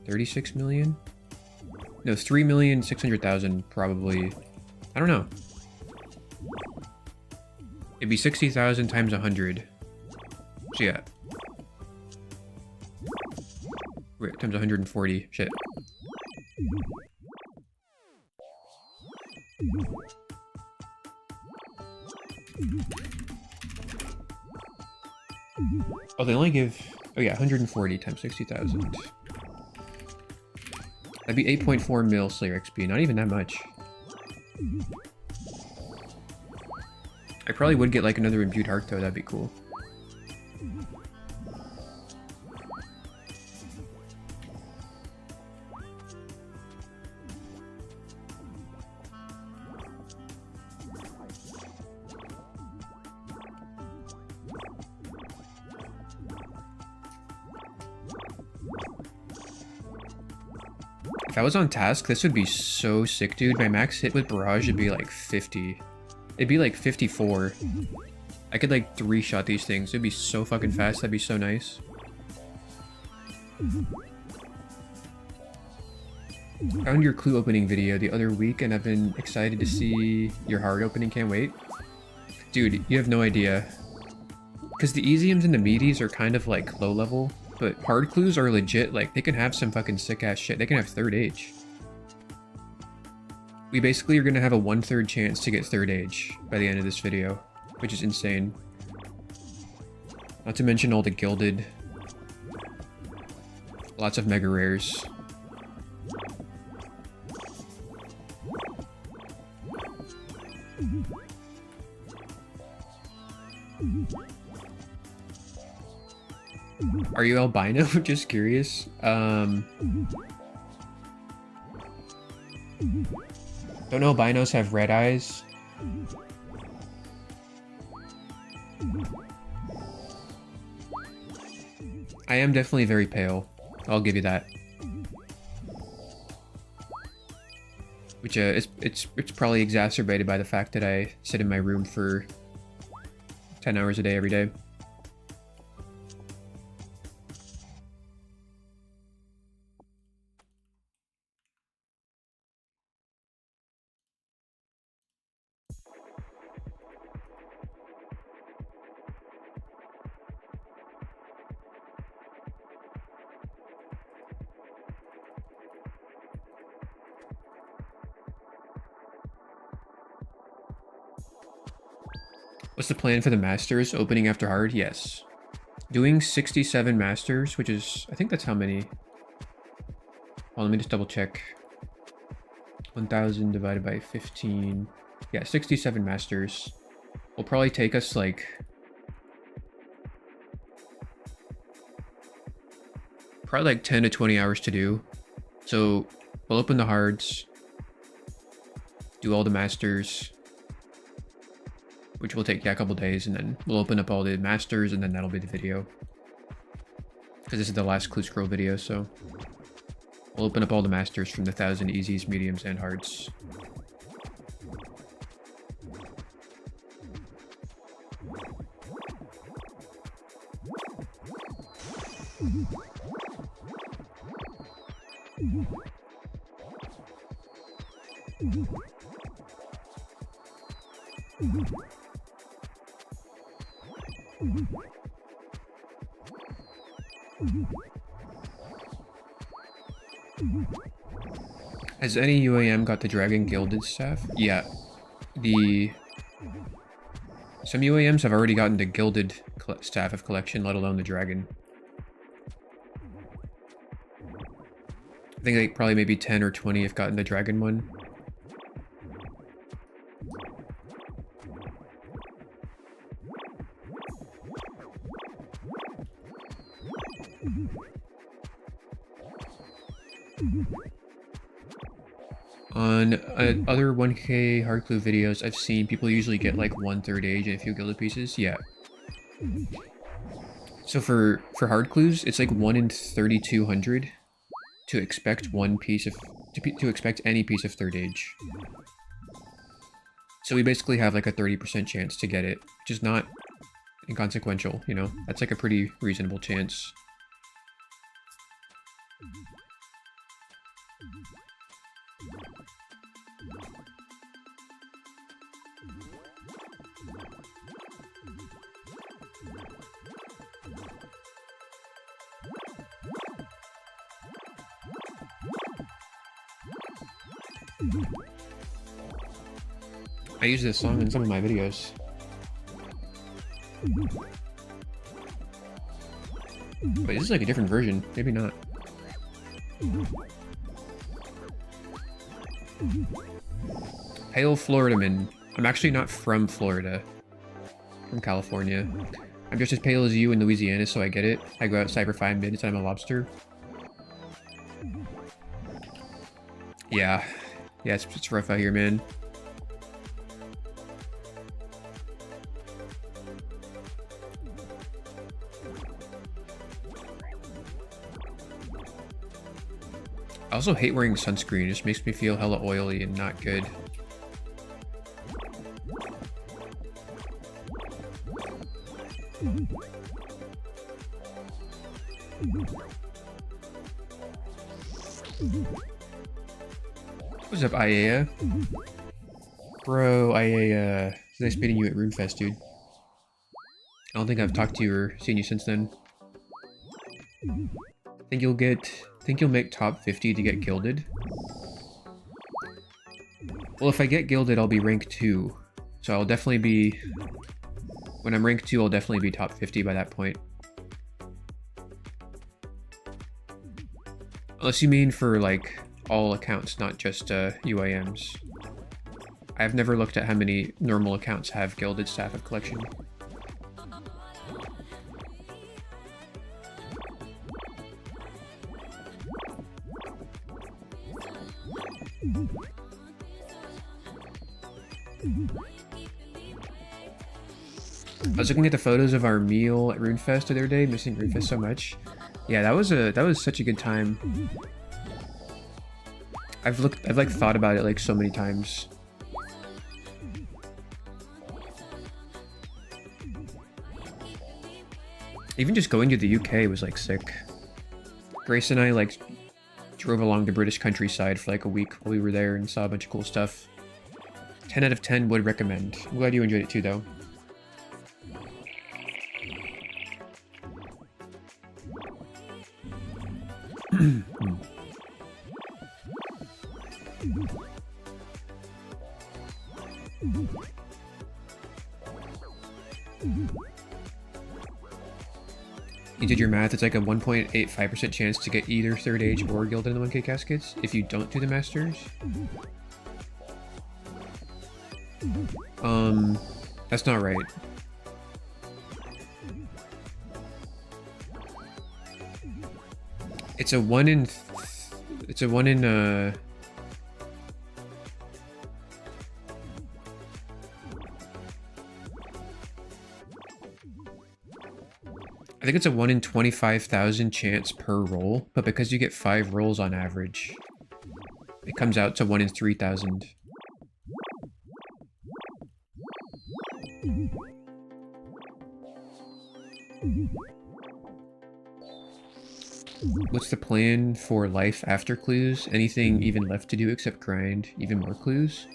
36 million? No, 3,600,000 probably. I don't know. It'd be 60,000 times 100. So yeah. Wait, times 140. Shit. Oh, they only give... Oh yeah, 140 times 60,000. That'd be 8.4 mil Slayer XP. Not even that much. I probably would get like another imbued heart though, that'd be cool. If I was on task, this would be so sick, dude. My max hit with Barrage would be like 50. It'd be like 54. I could like 3-shot these things. It'd be so fucking fast. That'd be so nice. Found your clue opening video the other week and I've been excited to see your heart opening. Can't wait. Dude, you have no idea. Because the easiums and the meaties are kind of like low level, but hard clues are legit, like they can have some fucking sick ass shit. They can have third age. We basically are gonna have a 1/3 chance to get third age by the end of this video, which is insane. Not to mention all the gilded. Lots of mega rares. Are you albino? Just curious. Don't know albinos have red eyes. I am definitely very pale. I'll give you that. Which it's probably exacerbated by the fact that I sit in my room for 10 hours a day every day. What's the plan for the Masters? Opening after hard? Yes. Doing 67 Masters, which is... I think that's how many... Oh, let me just double check. 1,000 divided by 15... Yeah, 67 Masters. Will probably take us, like... Probably like 10 to 20 hours to do. So, we'll open the hards. Do all the Masters. Which will take, yeah, a couple days, and then we'll open up all the Masters, and then that'll be the video. Because this is the last clue scroll video, so... We'll open up all the Masters from the 1,000 easies, mediums, and hards. Has any UAM got the Dragon Gilded staff? Yeah. Some UAMs have already gotten the Gilded staff of collection, let alone the Dragon. I think like probably maybe 10 or 20 have gotten the Dragon one. On other 1K hard clue videos I've seen, people usually get like 1/3 age and a few gilded pieces. Yeah. So for hard clues, it's like 1 in 3,200 to expect one piece of to expect any piece of third age. So we basically have like a 30% chance to get it, which is not inconsequential, you know? That's like a pretty reasonable chance. I use this song in some of my videos. Wait, this is like a different version. Maybe not. Hail Floridaman. I'm actually not from Florida. I'm from California. I'm just as pale as you in Louisiana, so I get it. I go outside for 5 minutes and I'm a lobster. Yeah. Yeah, it's rough out here, man. I also hate wearing sunscreen. It just makes me feel hella oily and not good. What's up, Iea? Bro, Iea, nice meeting you at RuneFest, dude. I don't think I've talked to you or seen you since then. Think you'll make top 50 to get gilded? Well, if I get gilded, I'll be rank 2. So I'll definitely be... When I'm rank 2, I'll definitely be top 50 by that point. Unless you mean for, like, all accounts, not just UIMs. I've never looked at how many normal accounts have gilded staff of collection. I was looking at the photos of our meal at RuneFest the other day, missing RuneFest so much. Yeah, that was such a good time. I've like thought about it like so many times. Even just going to the UK was like sick. Grace and I like drove along the British countryside for like a week while we were there and saw a bunch of cool stuff. 10 out of 10 would recommend. I'm glad you enjoyed it too though. You did your math, it's like a 1.85% chance to get either third age or gilded in the 1K caskets if you don't do the masters. That's not right. It's a 1 in I think it's a 1 in 25,000 chance per roll, but because you get 5 rolls on average, it comes out to 1 in 3,000. What's the plan for life after clues? Anything even left to do except grind even more clues?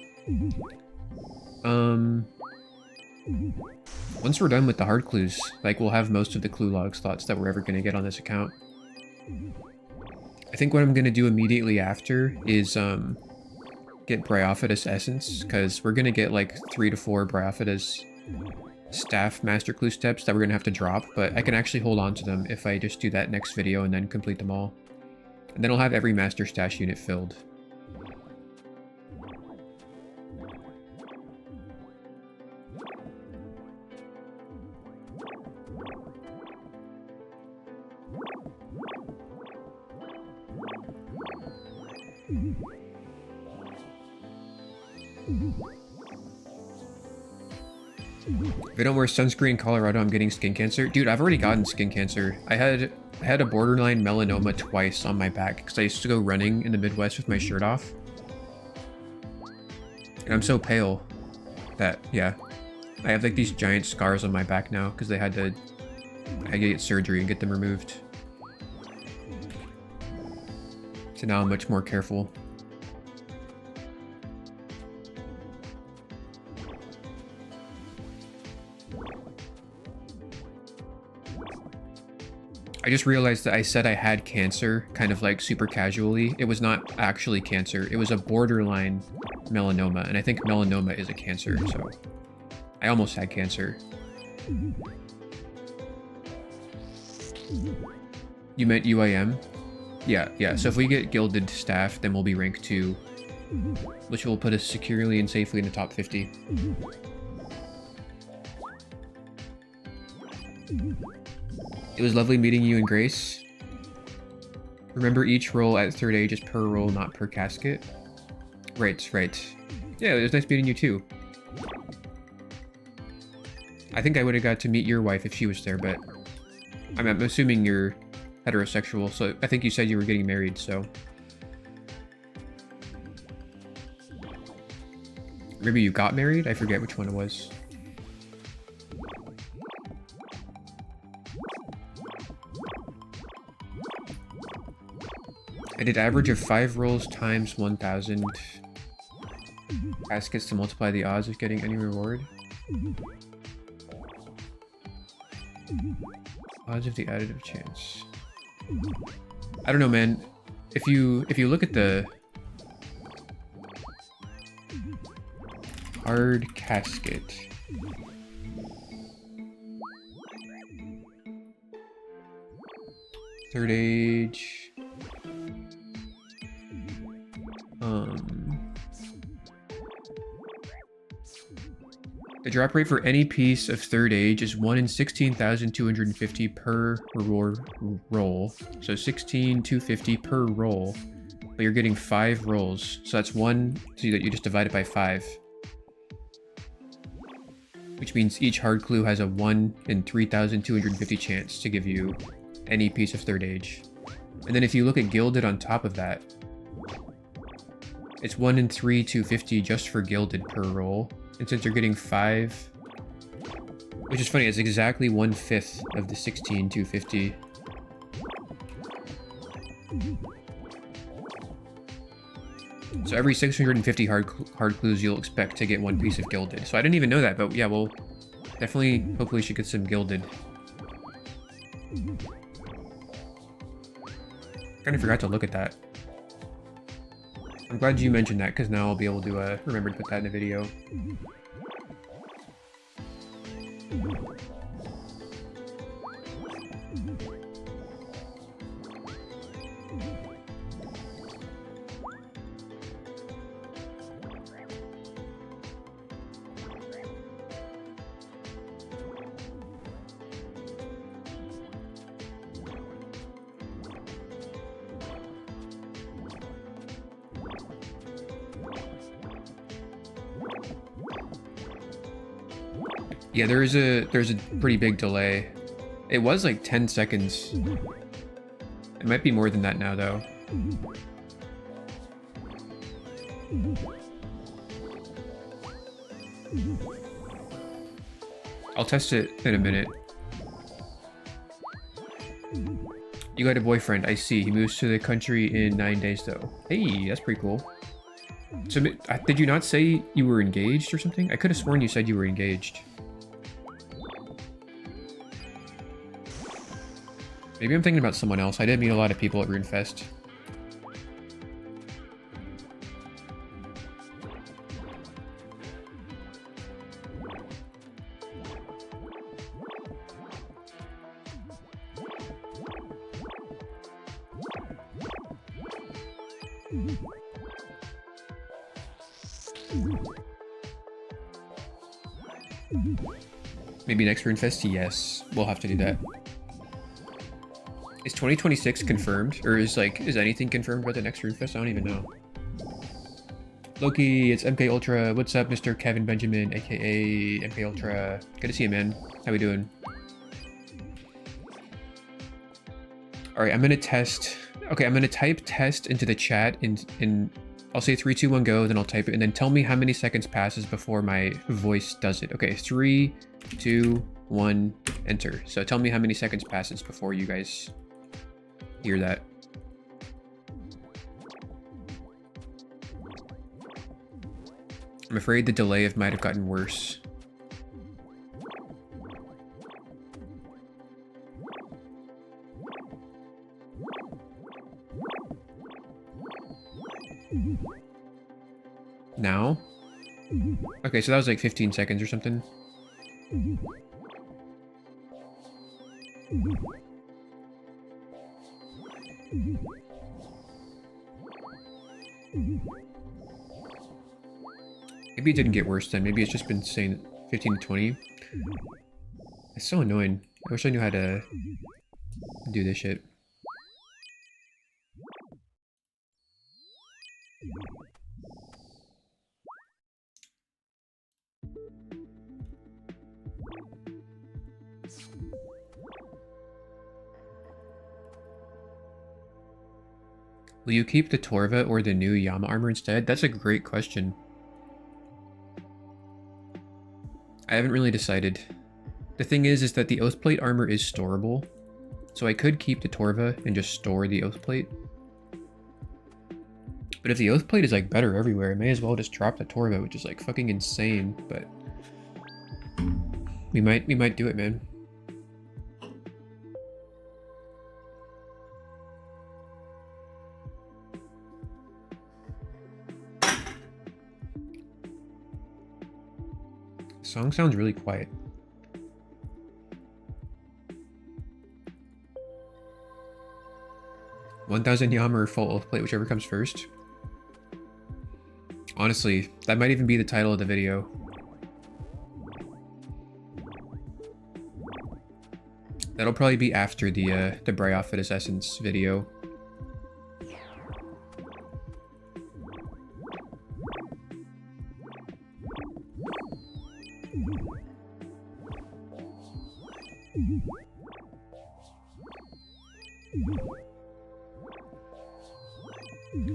Once we're done with the hard clues, like we'll have most of the clue log slots that we're ever going to get on this account. I think what I'm going to do immediately after is get Bryophytus Essence, because we're going to get like 3 to 4 Bryophytus staff master clue steps that we're going to have to drop, but I can actually hold on to them if I just do that next video and then complete them all. And then I'll have every master stash unit filled. If I don't wear sunscreen in Colorado, I'm getting skin cancer. Dude, I've already gotten skin cancer. I had a borderline melanoma twice on my back because I used to go running in the Midwest with my shirt off. And I'm so pale that, yeah. I have like these giant scars on my back now because I had to get surgery and get them removed. So now I'm much more careful. I just realized that I said I had cancer kind of like super casually. It was not actually cancer. It was a borderline melanoma, and I think melanoma is a cancer, so I almost had cancer. You meant UIM? Yeah. So if we get gilded staff, then we'll be rank 2, which will put us securely and safely in the top 50. It was lovely meeting you and Grace. Remember, each roll at third age is per roll, not per casket. Right. Yeah, it was nice meeting you too. I think I would have got to meet your wife if she was there, but I'm assuming you're heterosexual, so I think you said you were getting married, so. Maybe you got married? I forget which one it was. I did average of 5 rolls times 1,000 caskets to multiply the odds of getting any reward. Odds of the additive chance. I don't know, man. If you look at the hard casket. Third age. The drop rate for any piece of third age is 1 in 16,250 per roll. So 16,250 per roll. But you're getting 5 rolls. So that's 1, so you just divide it by 5. Which means each hard clue has a 1 in 3,250 chance to give you any piece of third age. And then if you look at gilded on top of that, it's 1 in 3,250 just for gilded per roll. And since you're getting 5, which is funny, it's exactly 1/5 of the 16,250. So every 650 hard clues, you'll expect to get 1 piece of gilded. So I didn't even know that, but yeah, we'll definitely, hopefully should get some gilded. Kind of forgot to look at that. I'm glad you mentioned that, because now I'll be able to remember to put that in the video. Yeah, there's a pretty big delay. It was like 10 seconds. It might be more than that now, though. I'll test it in a minute. You got a boyfriend, I see. He moves to the country in 9 days, though. Hey, that's pretty cool. So, did you not say you were engaged or something? I could have sworn you said you were engaged. Maybe I'm thinking about someone else. I did meet a lot of people at RuneFest. Maybe next RuneFest? Yes, we'll have to do that. Is 2026 confirmed? Or is anything confirmed about the next RuneFest? I don't even know. Loki, it's MK Ultra. What's up, Mr. Kevin Benjamin, aka MK Ultra? Good to see you, man. How we doing? Alright, I'm gonna test. Okay, I'm gonna type test into the chat in I'll say 3, 2, 1, go, then I'll type it, and then tell me how many seconds passes before my voice does it. Okay, 3, 2, 1, enter. So tell me how many seconds passes before you guys hear that. I'm afraid the delay might have gotten worse. Now? Okay, so that was like 15 seconds or something. Maybe it didn't get worse then. Maybe it's just been saying 15 to 20. It's so annoying. I wish I knew how to do this shit. Will you keep the Torva or the new Yama armor instead? That's a great question. I haven't really decided. The thing is that the Oathplate armor is storable. So I could keep the Torva and just store the Oathplate. But if the Oathplate is like better everywhere, I may as well just drop the Torva, which is like fucking insane, but we might do it, man. The song sounds really quiet. $1,000 Yama or full oath plate, whichever comes first. Honestly, that might even be the title of the video. That'll probably be after the Bryophytus Essence video.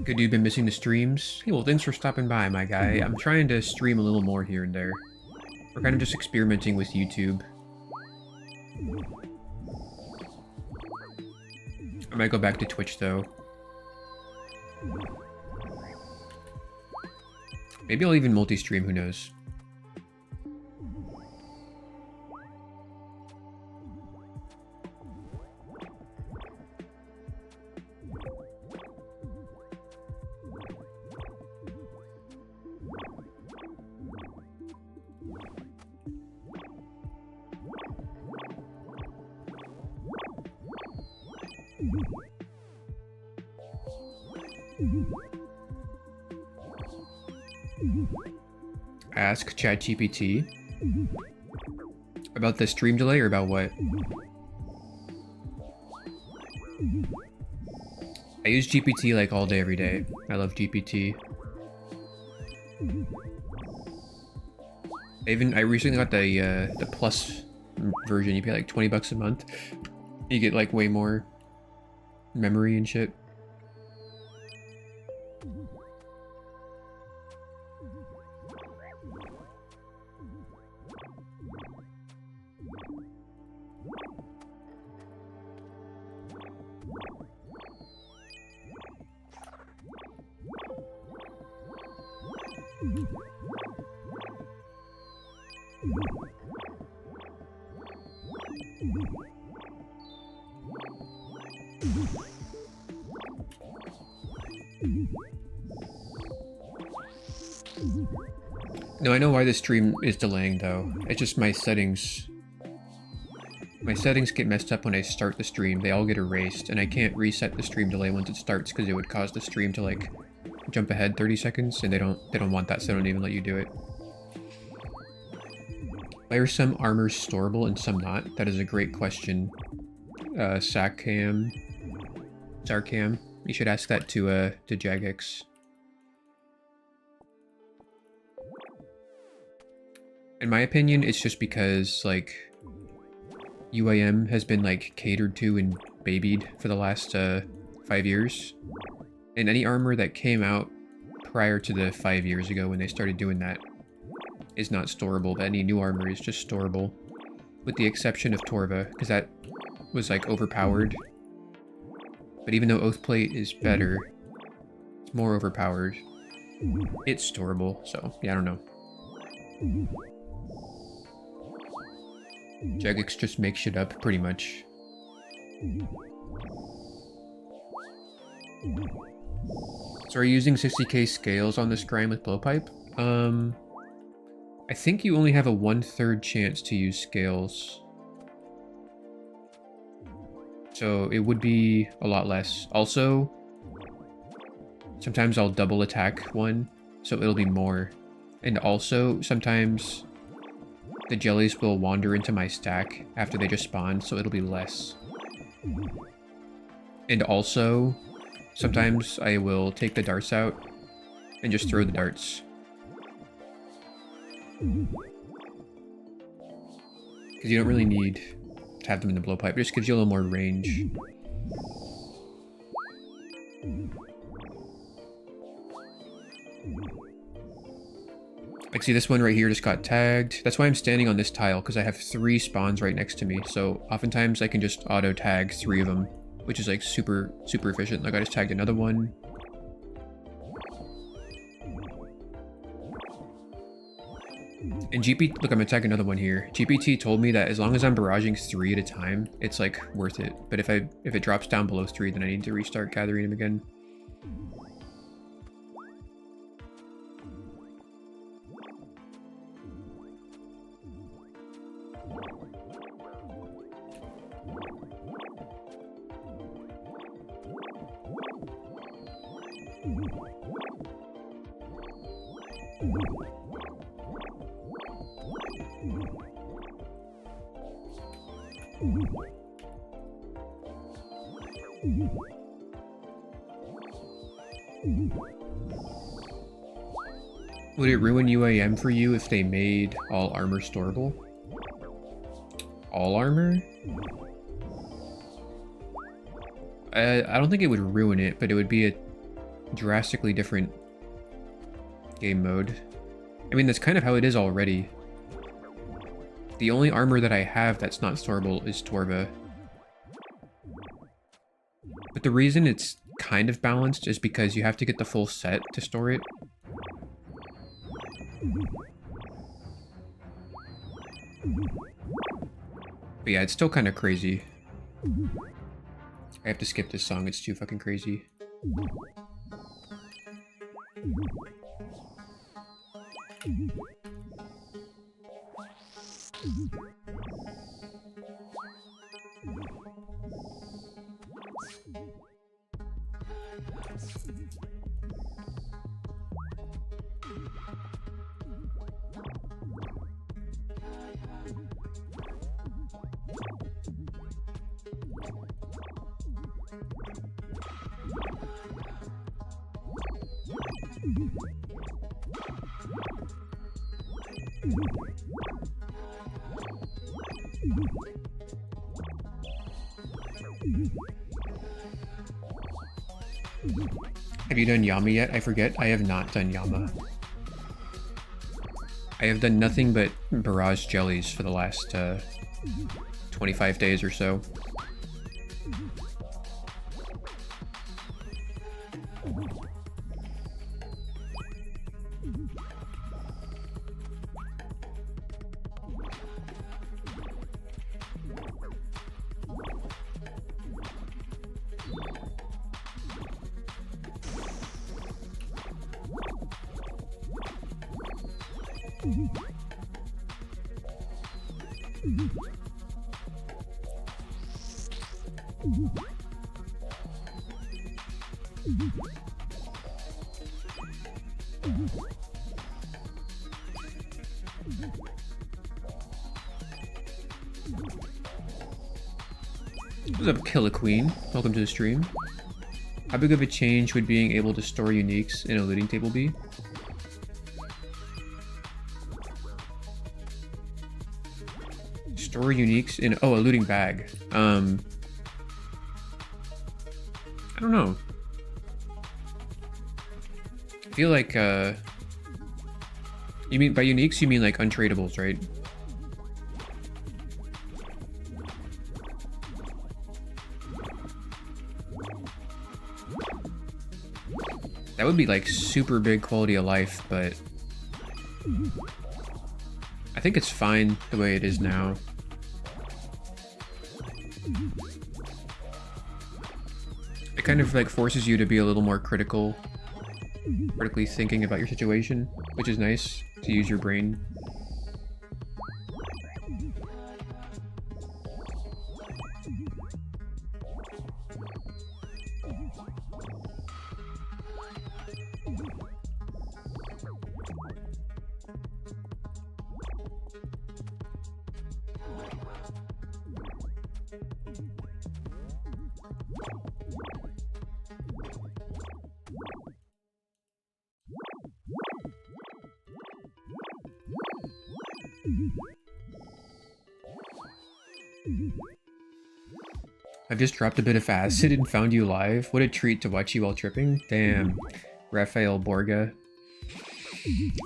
Good dude, been missing the streams? Hey, well, thanks for stopping by, my guy. I'm trying to stream a little more here and there. We're kind of just experimenting with YouTube. I might go back to Twitch, though. Maybe I'll even multi-stream, who knows. Ask ChatGPT about the stream delay or about what? I use GPT like all day, every day. I love GPT. I recently got the plus version. You pay like 20 bucks a month. You get like way more memory and shit. No, I know why the stream is delaying though. It's just my settings. My settings get messed up when I start the stream. They all get erased, and I can't reset the stream delay once it starts because it would cause the stream to like jump ahead 30 seconds, and they don't want that, so they don't even let you do it. Why are some armors storable and some not? That is a great question. Sarcam. You should ask that to Jagex. In my opinion, it's just because, like, UAM has been, like, catered to and babied for the last 5 years. And any armor that came out prior to the 5 years ago when they started doing that is not storable, but any new armor is just storable. With the exception of Torva, because that was, like, overpowered. But even though Oathplate is better, it's more overpowered. It's storable, so, yeah, I don't know. Jagex just makes shit up, pretty much. So are you using 60k scales on this grind with blowpipe? I think you only have a 1/3 chance to use scales. So it would be a lot less. Also, sometimes I'll double attack one, so it'll be more. And also, sometimes the jellies will wander into my stack after they just spawn, so it'll be less. And also, sometimes I will take the darts out and just throw the darts. Because you don't really need to have them in the blowpipe, it just gives you a little more range. Like, see, this one right here just got tagged. That's why I'm standing on this tile, because I have 3 spawns right next to me. So oftentimes I can just auto tag 3 of them, which is like super efficient. Like, I just tagged another one. And look, I'm gonna tag another one here. GPT told me that as long as I'm barraging 3 at a time, it's like worth it. But if it drops down below 3, then I need to restart gathering them again. Would it ruin UAM for you if they made all armor storable? All armor? I don't think it would ruin it, but it would be a drastically different game mode. I mean, that's kind of how it is already. The only armor that I have that's not storable is Torva. But the reason it's kind of balanced is because you have to get the full set to store it. But yeah, it's still kind of crazy. I have to skip this song, it's too fucking crazy. Have you done Yama yet? I forget. I have not done Yama. I have done nothing but barrage jellies for the last 25 days or so. What's up, Killer Queen? Welcome to the stream. How big of a change would being able to store uniques in a looting table be? Store uniques in a looting bag. I don't know. I feel like you mean by uniques you mean like untradables, right? That would be like super big quality of life, but I think it's fine the way it is now. It kind of like forces you to be a little more critically thinking about your situation, which is nice to use your brain. I've just dropped a bit of acid and found you live. What a treat to watch you while tripping. Damn, Raphael Borga.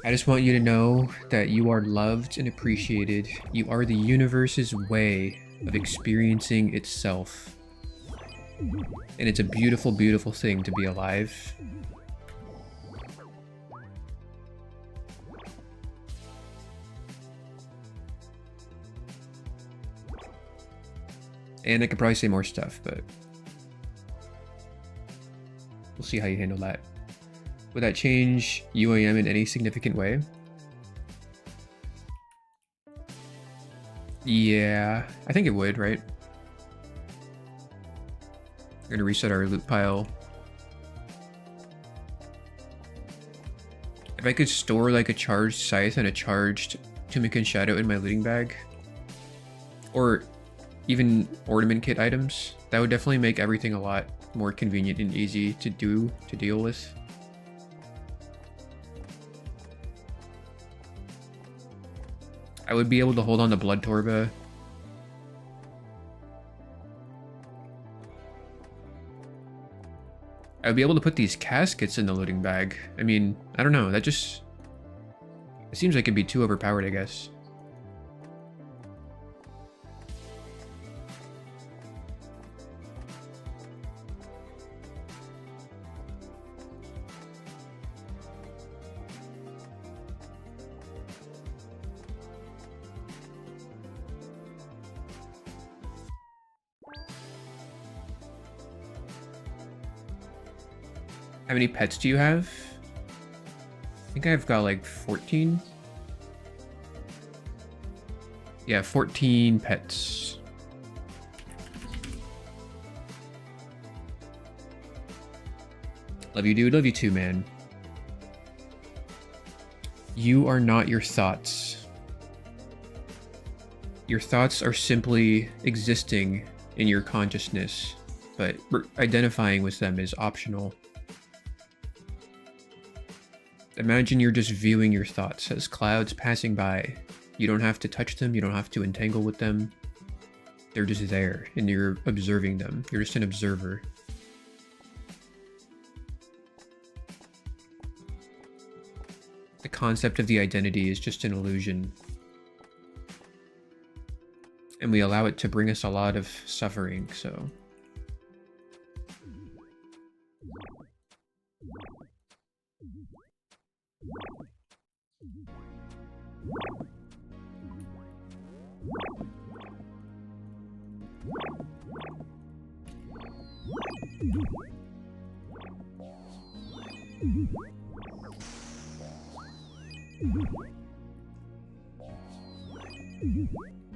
I just want you to know that you are loved and appreciated. You are the universe's way of experiencing itself. And it's a beautiful, beautiful thing to be alive. And I could probably say more stuff, but we'll see how you handle that. Would that change UAM in any significant way? Yeah, I think it would, right? We're gonna reset our loot pile. If I could store like a charged scythe and a charged Tunic Shadow in my looting bag, or even ornament kit items, that would definitely make everything a lot more convenient and easy to deal with. I would be able to hold on to Blood Torba. I would be able to put these caskets in the looting bag. I mean, I don't know, that just... It seems like it'd be too overpowered, I guess. How many pets do you have? I think I've got like 14. Yeah, 14 pets. Love you, dude. Love you too, man. You are not your thoughts. Your thoughts are simply existing in your consciousness, but identifying with them is optional. Imagine you're just viewing your thoughts as clouds passing by. You don't have to touch them, you don't have to entangle with them. They're just there, and you're observing them. You're just an observer. The concept of the identity is just an illusion. And we allow it to bring us a lot of suffering, so...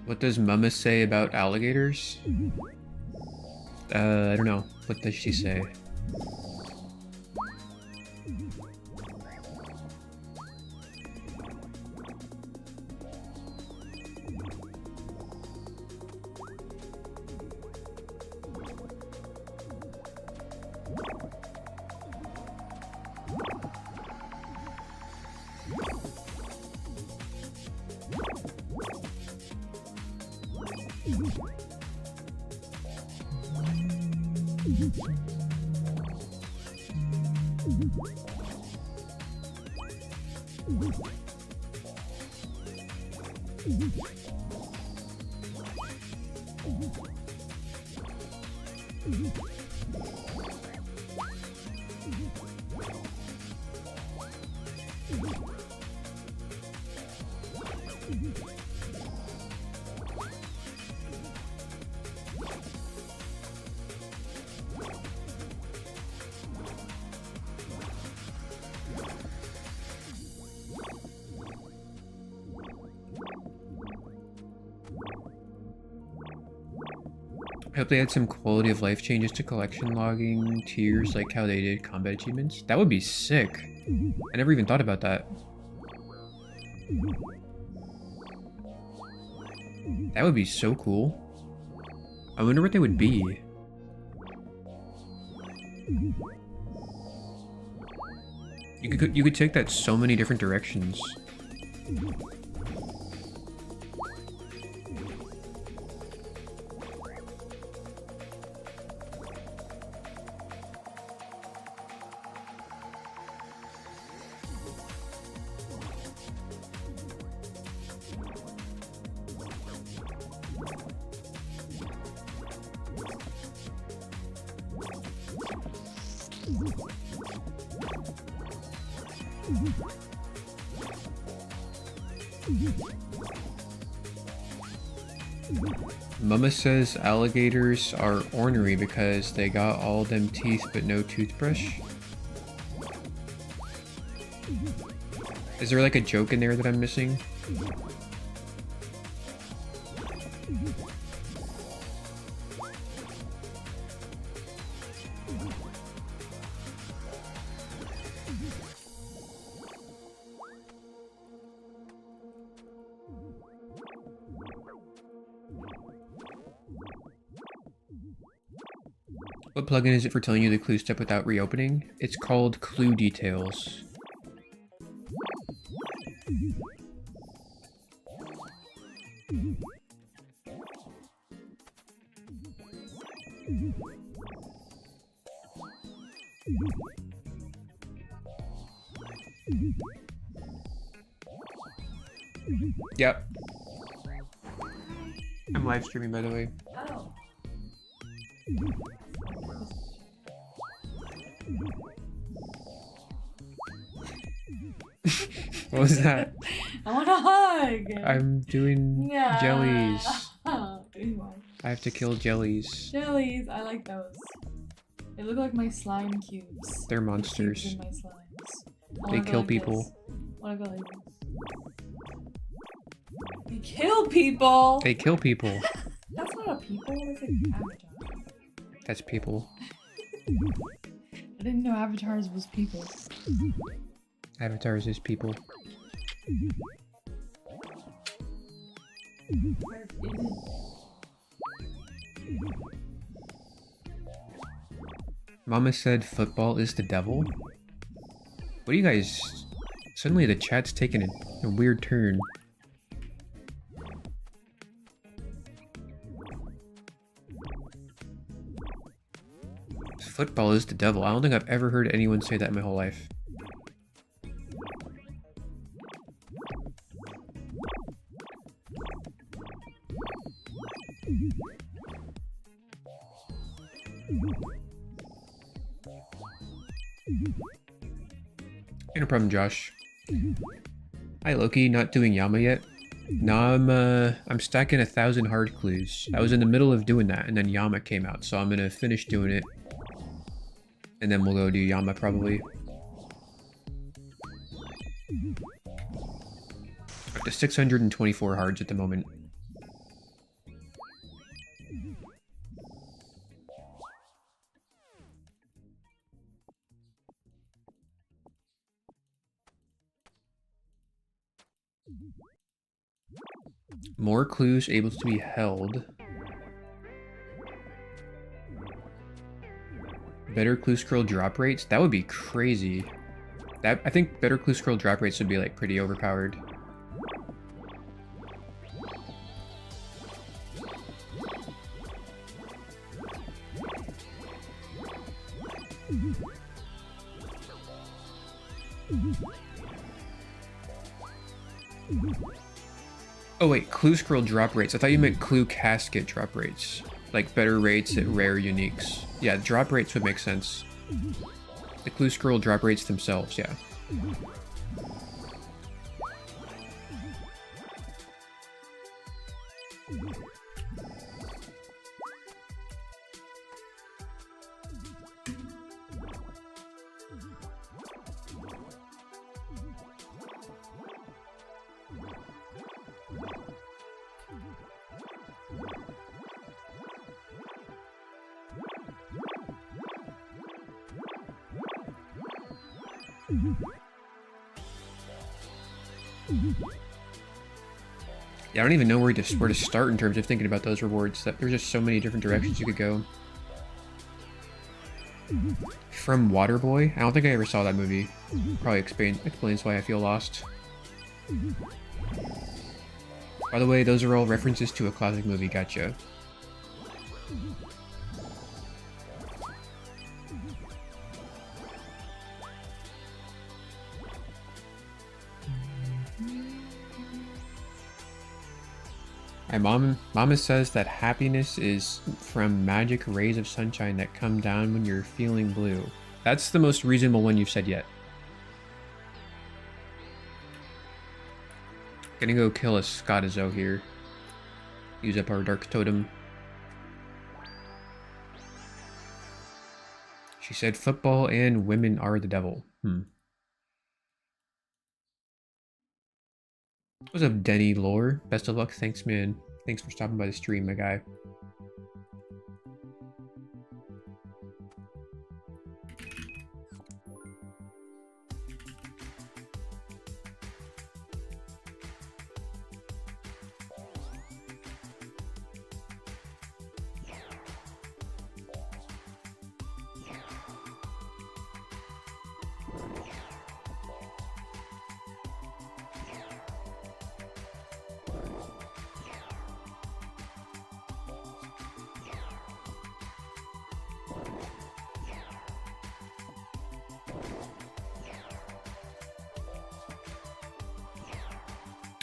What does Mama say about alligators? I don't know. What does she say? I hope they had some quality of life changes to collection logging tiers, like how they did combat achievements. That would be sick. I never even thought about that. That would be so cool. I wonder what they would be. You could take that so many different directions. Mama says alligators are ornery because they got all them teeth but no toothbrush. Is there like a joke in there that I'm missing? What plugin is it for telling you the clue step without reopening? It's called Clue Details. Yep. I'm live streaming, by the way. Oh. What was that? I want a hug. I'm doing Yeah. jellies. Doing what? I have to kill jellies. Jellies. I like those. They look like my slime cubes. They're The monsters. cubes in my slimes. I They wanna go kill like people. this. I wanna go like this. They kill people. They kill people. That's not a people. That's like avatar. That's people. I didn't know avatars was people. Avatars is people. Where is it? Mama said football is the devil. What do you guys... Suddenly the chat's taking a weird turn. Football is the devil. I don't think I've ever heard anyone say that in my whole life. No problem, Josh. Hi, Loki. Not doing Yama yet? No, I'm stacking 1,000 hard clues. I was in the middle of doing that, and then Yama came out, so I'm gonna finish doing it. And then we'll go do Yama, probably. Up to 624 hards at the moment. More clues able to be held. Better clue scroll drop rates? That would be crazy. I think better clue scroll drop rates would be like pretty overpowered. Oh wait, clue scroll drop rates. I thought you meant clue casket drop rates. Like better rates at rare uniques. Yeah, drop rates would make sense. The clue scroll drop rates themselves, yeah. Yeah, I don't even know where to start in terms of thinking about those rewards. There's just so many different directions you could go. From Waterboy? I don't think I ever saw that movie. Probably explains why I feel lost. By the way, those are all references to a classic movie, gotcha. My mama says that happiness is from magic rays of sunshine that come down when you're feeling blue. That's the most reasonable one you've said yet. Gonna go kill a Scottizo here. Use up our dark totem. She said football and women are the devil. What's up, Denny Lore? Best of luck. Thanks, man. Thanks for stopping by the stream, my guy.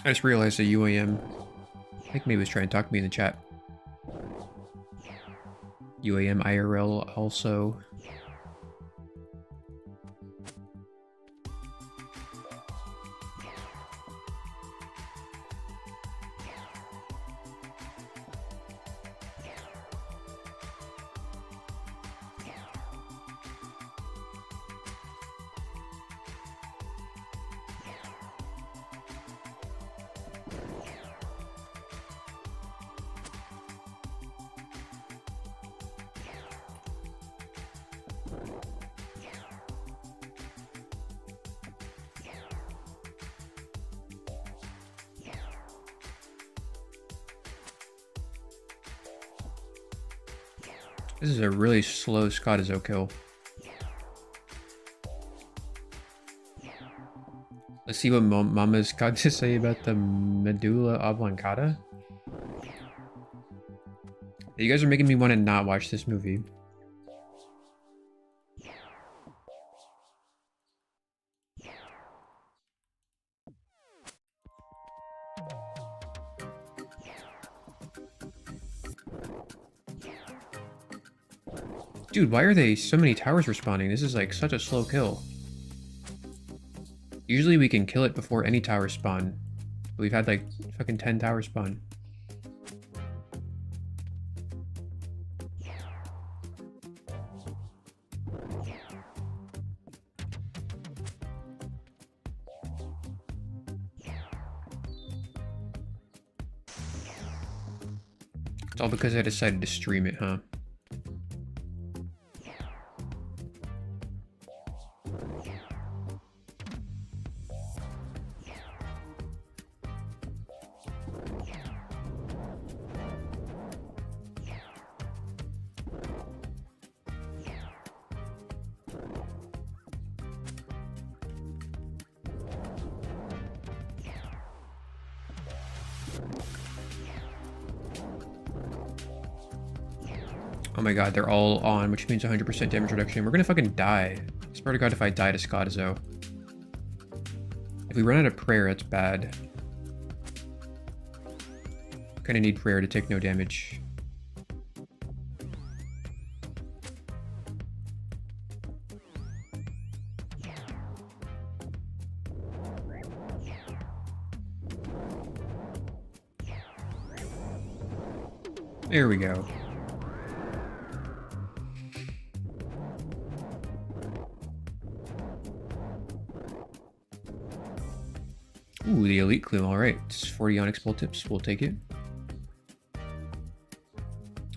I just realized the UAM, I think maybe was trying to talk to me in the chat. UAM IRL also. This is a really slow Scottizo kill. Let's see what Mama's got to say about the medulla oblongata. You guys are making me want to not watch this movie. Dude, why are they so many towers respawning? This is like such a slow kill. Usually we can kill it before any towers spawn. But we've had like fucking 10 towers spawn. It's all because I decided to stream it, huh? Oh my god, they're all on, which means 100% damage reduction. We're gonna fucking die. I swear to god if I die to Scottizo. If we run out of prayer, that's bad. Kinda need prayer to take no damage. There we go. Ooh, the elite clue. Alright, it's 40 onyx bolt tips. We'll take it.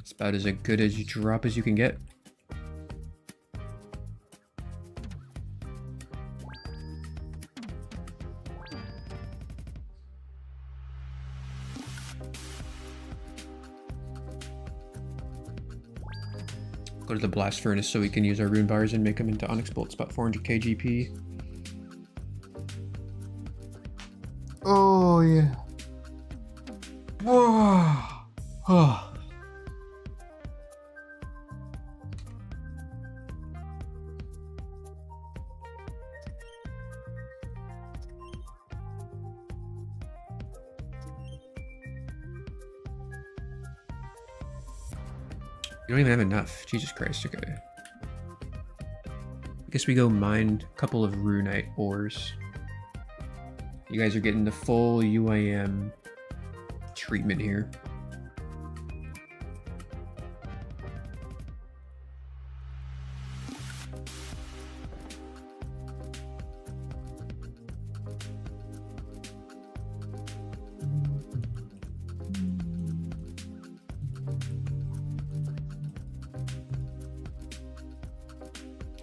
It's about as good as you drop as you can get. Go to the blast furnace so we can use our rune bars and make them into onyx bolts. About 400k GP. Oh yeah. Oh. Oh. You don't even have enough. Jesus Christ, okay. I guess we go mine a couple of runite ores. You guys are getting the full UAM treatment here.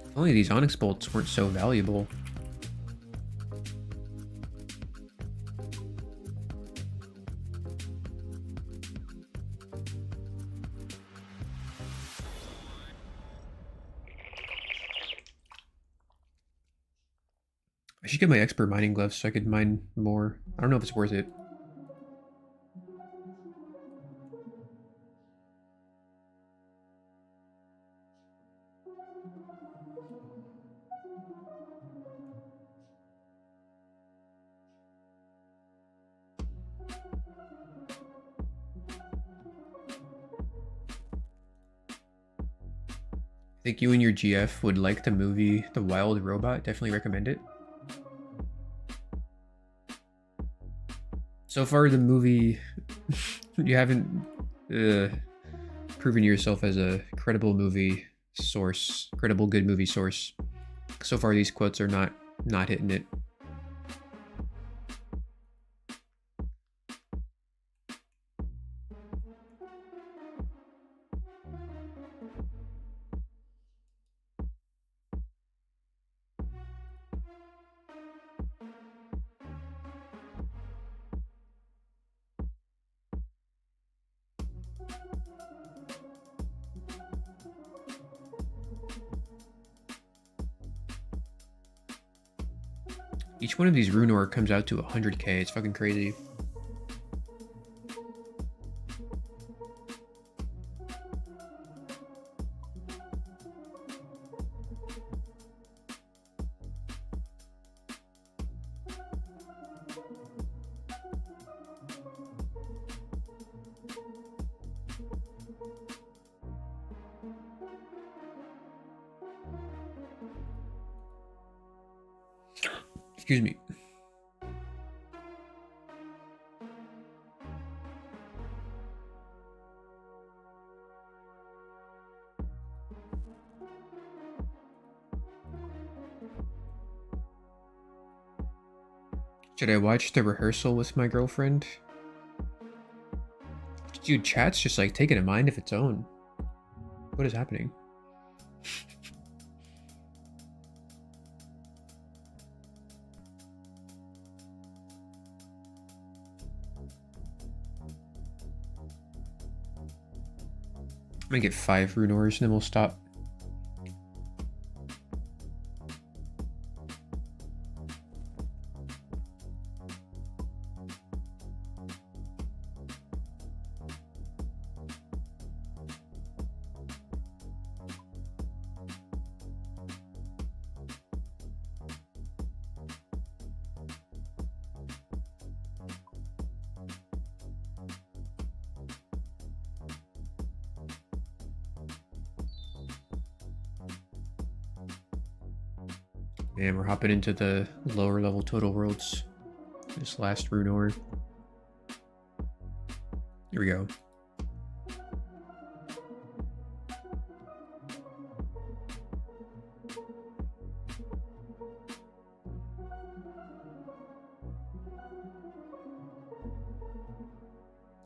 If only these onyx bolts weren't so valuable. I should get my expert mining gloves so I could mine more. I don't know if it's worth it. think you and your GF would like the movie The Wild Robot. Definitely recommend it. So far, the movie, you haven't proven yourself as a credible movie source, credible good movie source. So far, these quotes are not hitting it. Each one of these rune ore comes out to 100k. It's fucking crazy. Excuse me. Should I watch the rehearsal with my girlfriend? Dude, chat's just like taking a mind of its own. What is happening? I'm gonna get 5 rune ores and then we'll stop. And we're hopping into the lower level total worlds. This last rune ore. Here we go.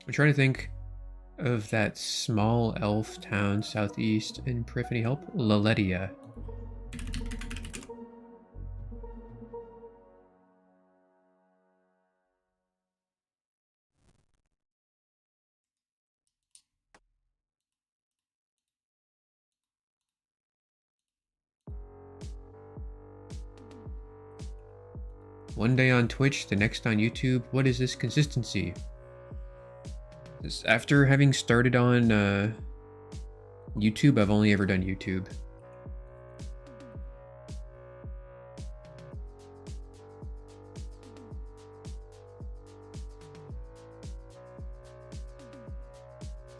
I'm trying to think of that small elf town southeast in Periphery. Help? Laletia. One day on Twitch, the next on YouTube. What is this consistency? After having started on YouTube, I've only ever done YouTube.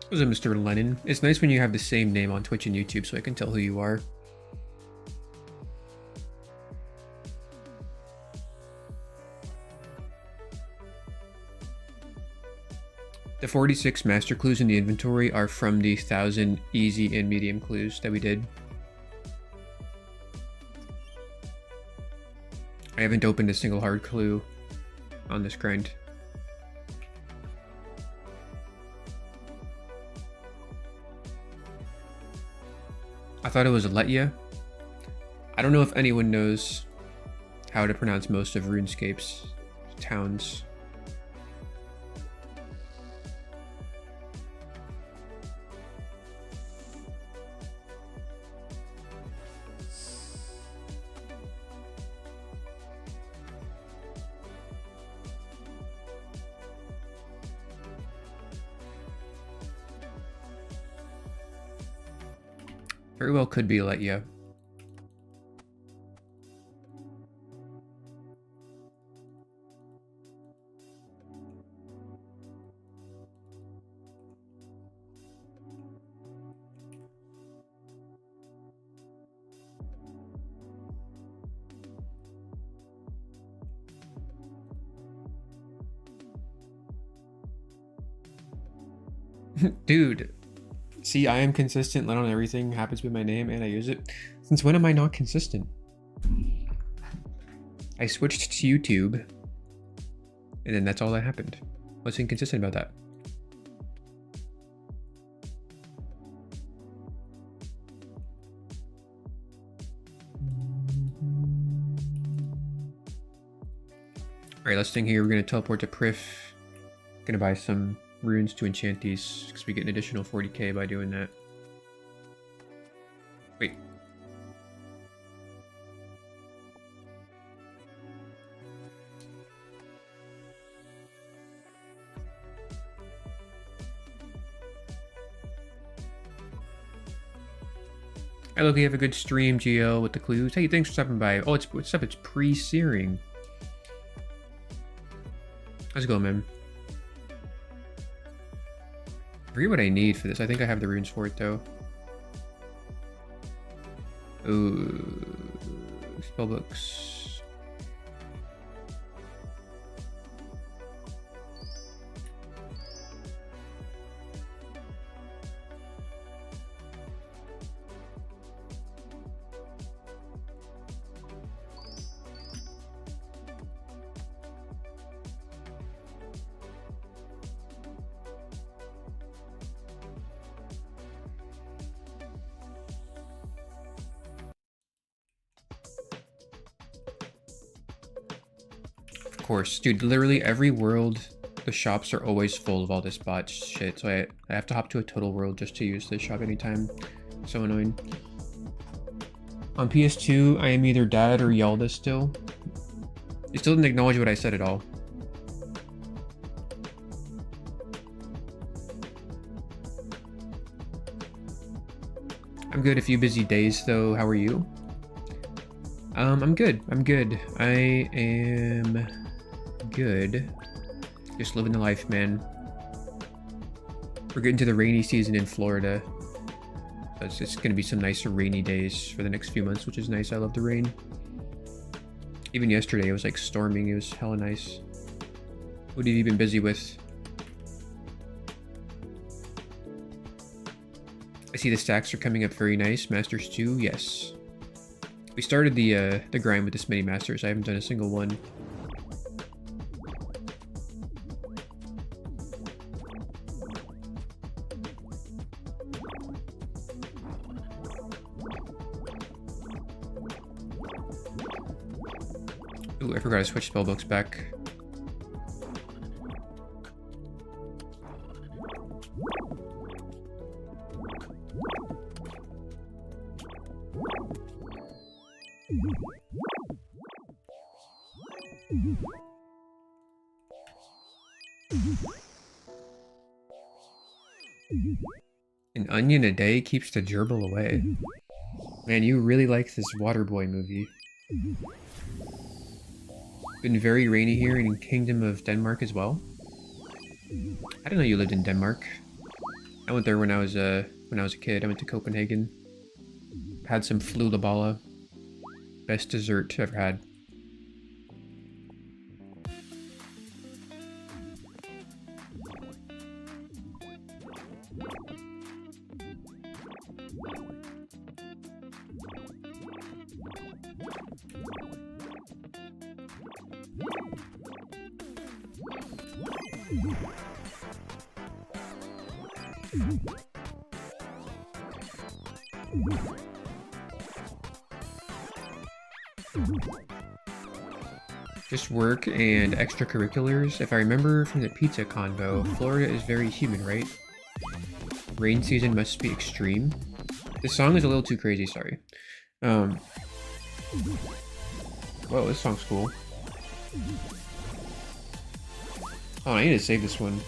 Was it Mr. Lennon? It's nice when you have the same name on Twitch and YouTube so I can tell who you are. The 46 master clues in the inventory are from the 1000 easy and medium clues that we did. I haven't opened a single hard clue on this grind. I thought it was Aletia. I don't know if anyone knows how to pronounce most of RuneScape's towns. Very well could be Aletia. Dude, see, I am consistent, let on everything happens with my name and I use it. Since when am I not consistent? I switched to YouTube and then that's all that happened. What's inconsistent about that? Alright, last thing here, we're gonna teleport to Prif. Gonna buy some runes to enchant these because we get an additional 40k by doing that. Wait. I look, you have a good stream, GL, with the clues. Hey, thanks for stopping by. Oh, what's up? It's pre-searing. How's it going, man? I forget what I need for this. I think I have the runes for it, though. Ooh. Spellbooks. Of course, dude, literally every world, the shops are always full of all this bot shit, so I have to hop to a total world just to use this shop anytime. So annoying. On PS2, I am either Dad or Yalda still. You still didn't acknowledge what I said at all. I'm good. A few busy days though. How are you? I'm good. I'm good. I am good. Just living the life, man. We're getting to the rainy season in Florida. So it's gonna be some nicer rainy days for the next few months, which is nice. I love the rain. Even yesterday, it was like storming. It was hella nice. What have you been busy with? I see the stacks are coming up very nice. Masters 2, yes. We started the grind with this many masters. I haven't done a single one. Ooh, I forgot to switch spellbooks back. An onion a day keeps the gerbil away. Man, you really like this Waterboy movie. Been very rainy here in Kingdom of Denmark as well. I didn't know you lived in Denmark. I went there when I was a kid. I went to Copenhagen. Had some flulabala. Best dessert ever had. Just work and extracurriculars. If I remember from the pizza convo, Florida is very humid, right? Rain season must be extreme. This song is a little too crazy, sorry. Whoa, this song's cool. Oh, I need to save this one.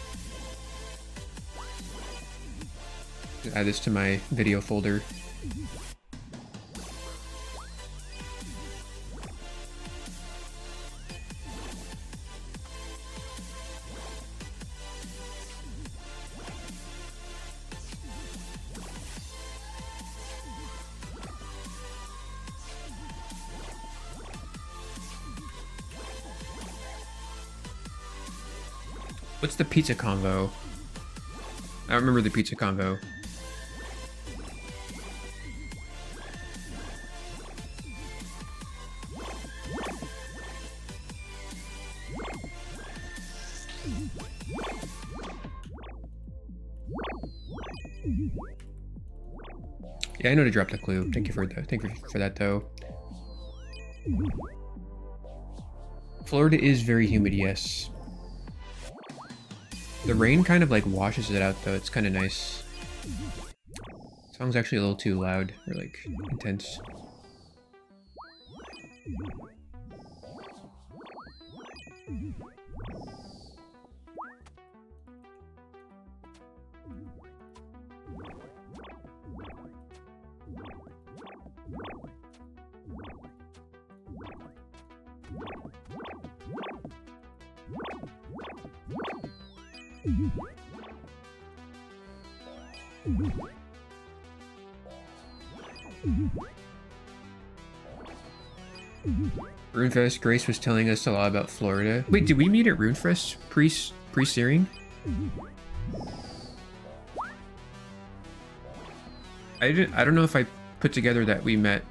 Add this to my video folder. What's the pizza convo? I remember the pizza combo. Yeah, I know to drop the clue. Thank you for that though. Florida is very humid, yes. The rain kind of like washes it out though. It's kind of nice. The song's actually a little too loud or like intense. RuneFest, Grace was telling us a lot about Florida. Wait, did we meet at RuneFest pre-searing? I don't know if I put together that we met.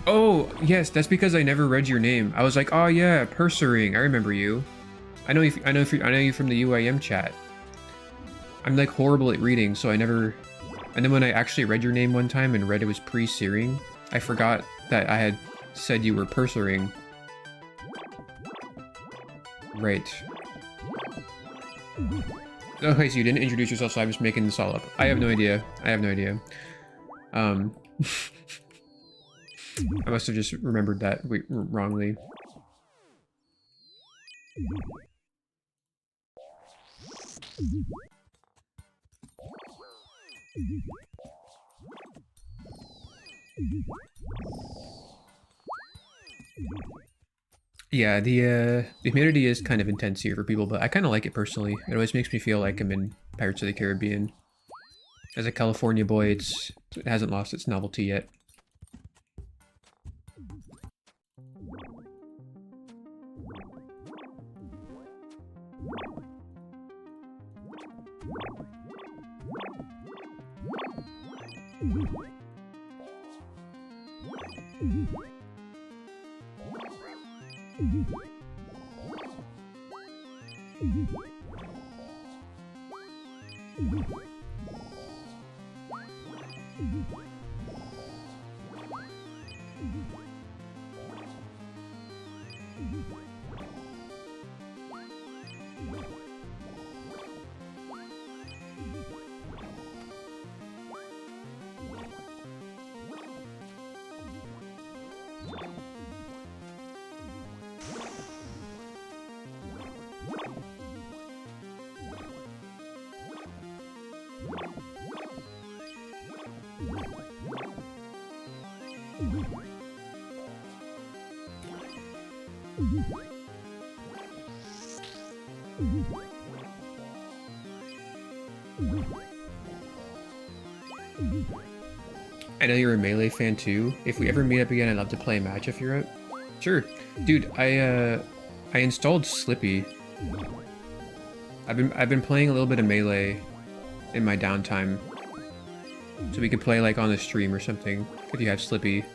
Oh, yes, that's because I never read your name. I was like, oh yeah, Pursering. I remember you. I know you from the UIM chat. I'm like horrible at reading, so I never. And then when I actually read your name one time and read it was pre-searing, I forgot that I had said you were Pursering. Right. Okay, so you didn't introduce yourself, so I'm just making this all up. I have no idea. I have no idea. I must have just remembered that wrongly. Yeah, the humidity is kind of intense here for people, but I kind of like it personally. It always makes me feel like I'm in Pirates of the Caribbean. As a California boy, it hasn't lost its novelty yet. I know you're a Melee fan too. If we ever meet up again, I'd love to play a match if you're out. Sure. Dude, I installed Slippy. I've been playing a little bit of Melee in my downtime. So we could play like on the stream or something if you have Slippy.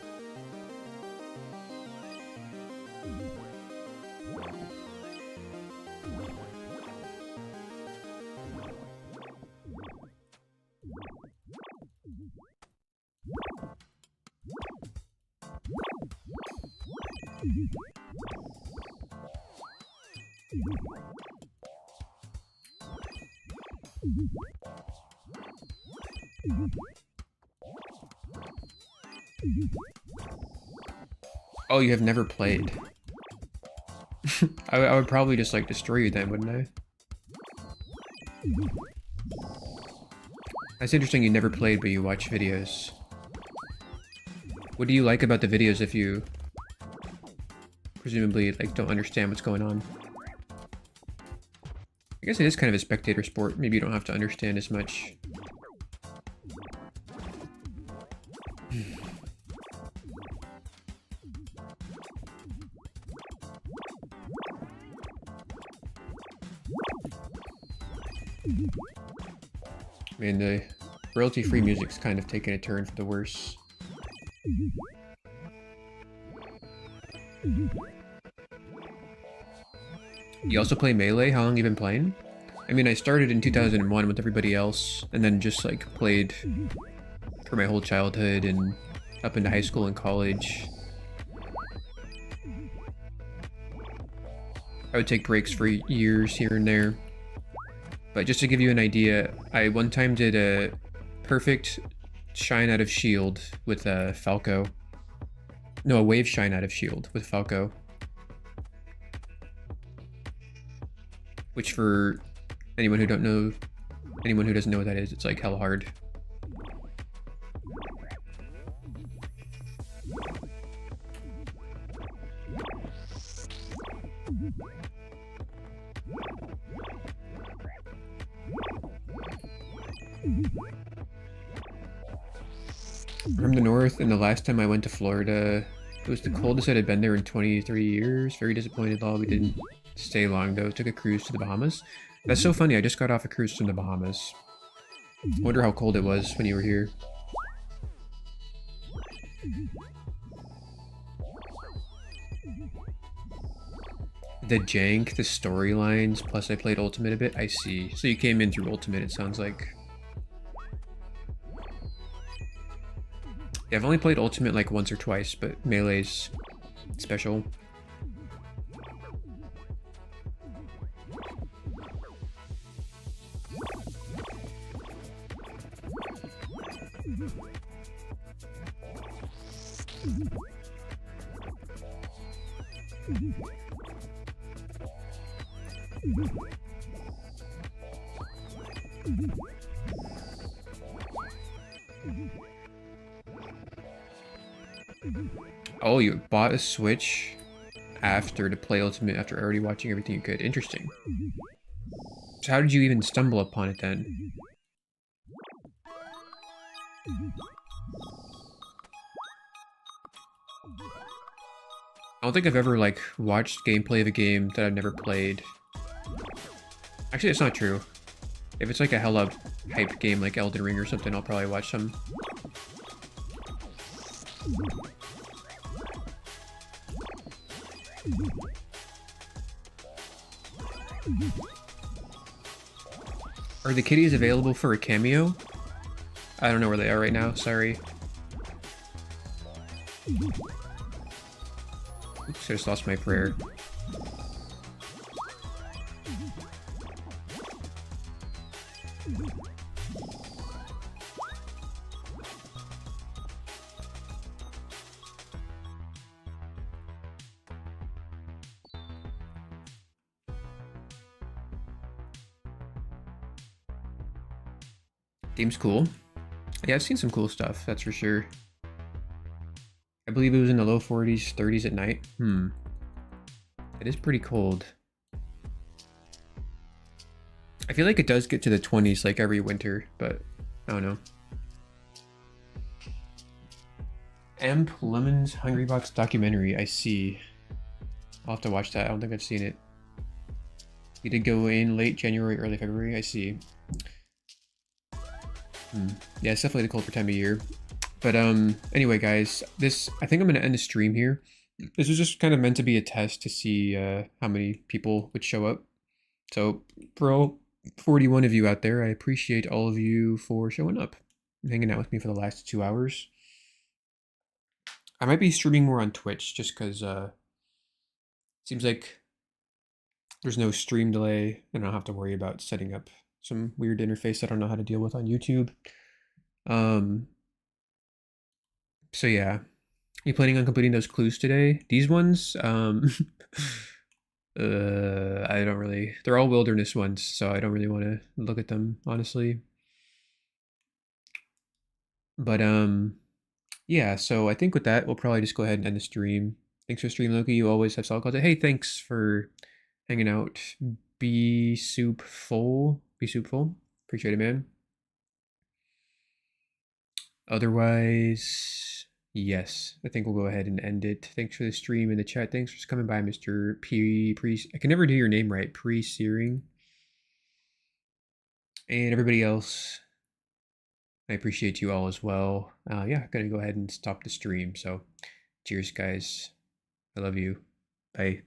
Oh, you have never played. I would probably just like destroy you then, wouldn't I? That's interesting you never played, but you watch videos. What do you like about the videos if you presumably like don't understand what's going on? I guess it is kind of a spectator sport. Maybe you don't have to understand as much. I mean, the royalty-free music's kind of taken a turn for the worse. You also play Melee? How long have you been playing? I mean, I started in 2001 with everybody else, and then just, like, played for my whole childhood and up into high school and college. I would take breaks for years here and there. But just to give you an idea, I one time did a perfect shine out of shield with Falco. No, a wave shine out of shield with Falco. Which for anyone who doesn't know what that is, it's like hell hard. From the north, and the last time I went to Florida, it was the coldest that I'd been there in 23 years. Very disappointed though. We didn't stay long though. Took a cruise to the Bahamas. That's so funny. I just got off a cruise from the Bahamas. Wonder how cold it was when you were here. The jank, the storylines, plus I played Ultimate a bit. I see. So you came in through Ultimate, it sounds like. Yeah, I've only played Ultimate like once or twice, but Melee's special. Oh, you bought a Switch after to play Ultimate after already watching everything you could. Interesting. So how did you even stumble upon it then? I don't think I've ever, like, watched gameplay of a game that I've never played. Actually, that's not true. If it's like a hella hyped game like Elden Ring or something, I'll probably watch some. Are the kitties available for a cameo? I don't know where they are right now, sorry. Oops, I just lost my prayer. Game's cool. Yeah, I've seen some cool stuff, that's for sure. I believe it was in the low 40s, 30s at night. It is pretty cold. I feel like it does get to the 20s like every winter, but I don't know. Amp Lemon's Hungry Box documentary, I see. I'll have to watch that. I don't think I've seen it. You did go in late January, early February, I see. Yeah, it's definitely the colder time of year. But anyway, guys, I think I'm gonna end the stream here. This was just kind of meant to be a test to see how many people would show up. So for all 41 of you out there, I appreciate all of you for showing up and hanging out with me for the last 2 hours. I might be streaming more on Twitch just because seems like there's no stream delay and I don't have to worry about setting up some weird interface I don't know how to deal with on YouTube. So yeah. You planning on completing those clues today? These ones? I don't really... They're all wilderness ones, so I don't really want to look at them, honestly. But, yeah, so I think with that, we'll probably just go ahead and end the stream. Thanks for streaming, Loki. You always have solid content. Hey, thanks for hanging out. Be Soup Full. Appreciate it, man. Otherwise, yes, I think we'll go ahead and end it. Thanks for the stream in the chat. Thanks for coming by, Mr. I can never do your name right. Pre-Searing. And everybody else, I appreciate you all as well. Yeah, gonna go ahead and stop the stream. So cheers, guys. I love you. Bye.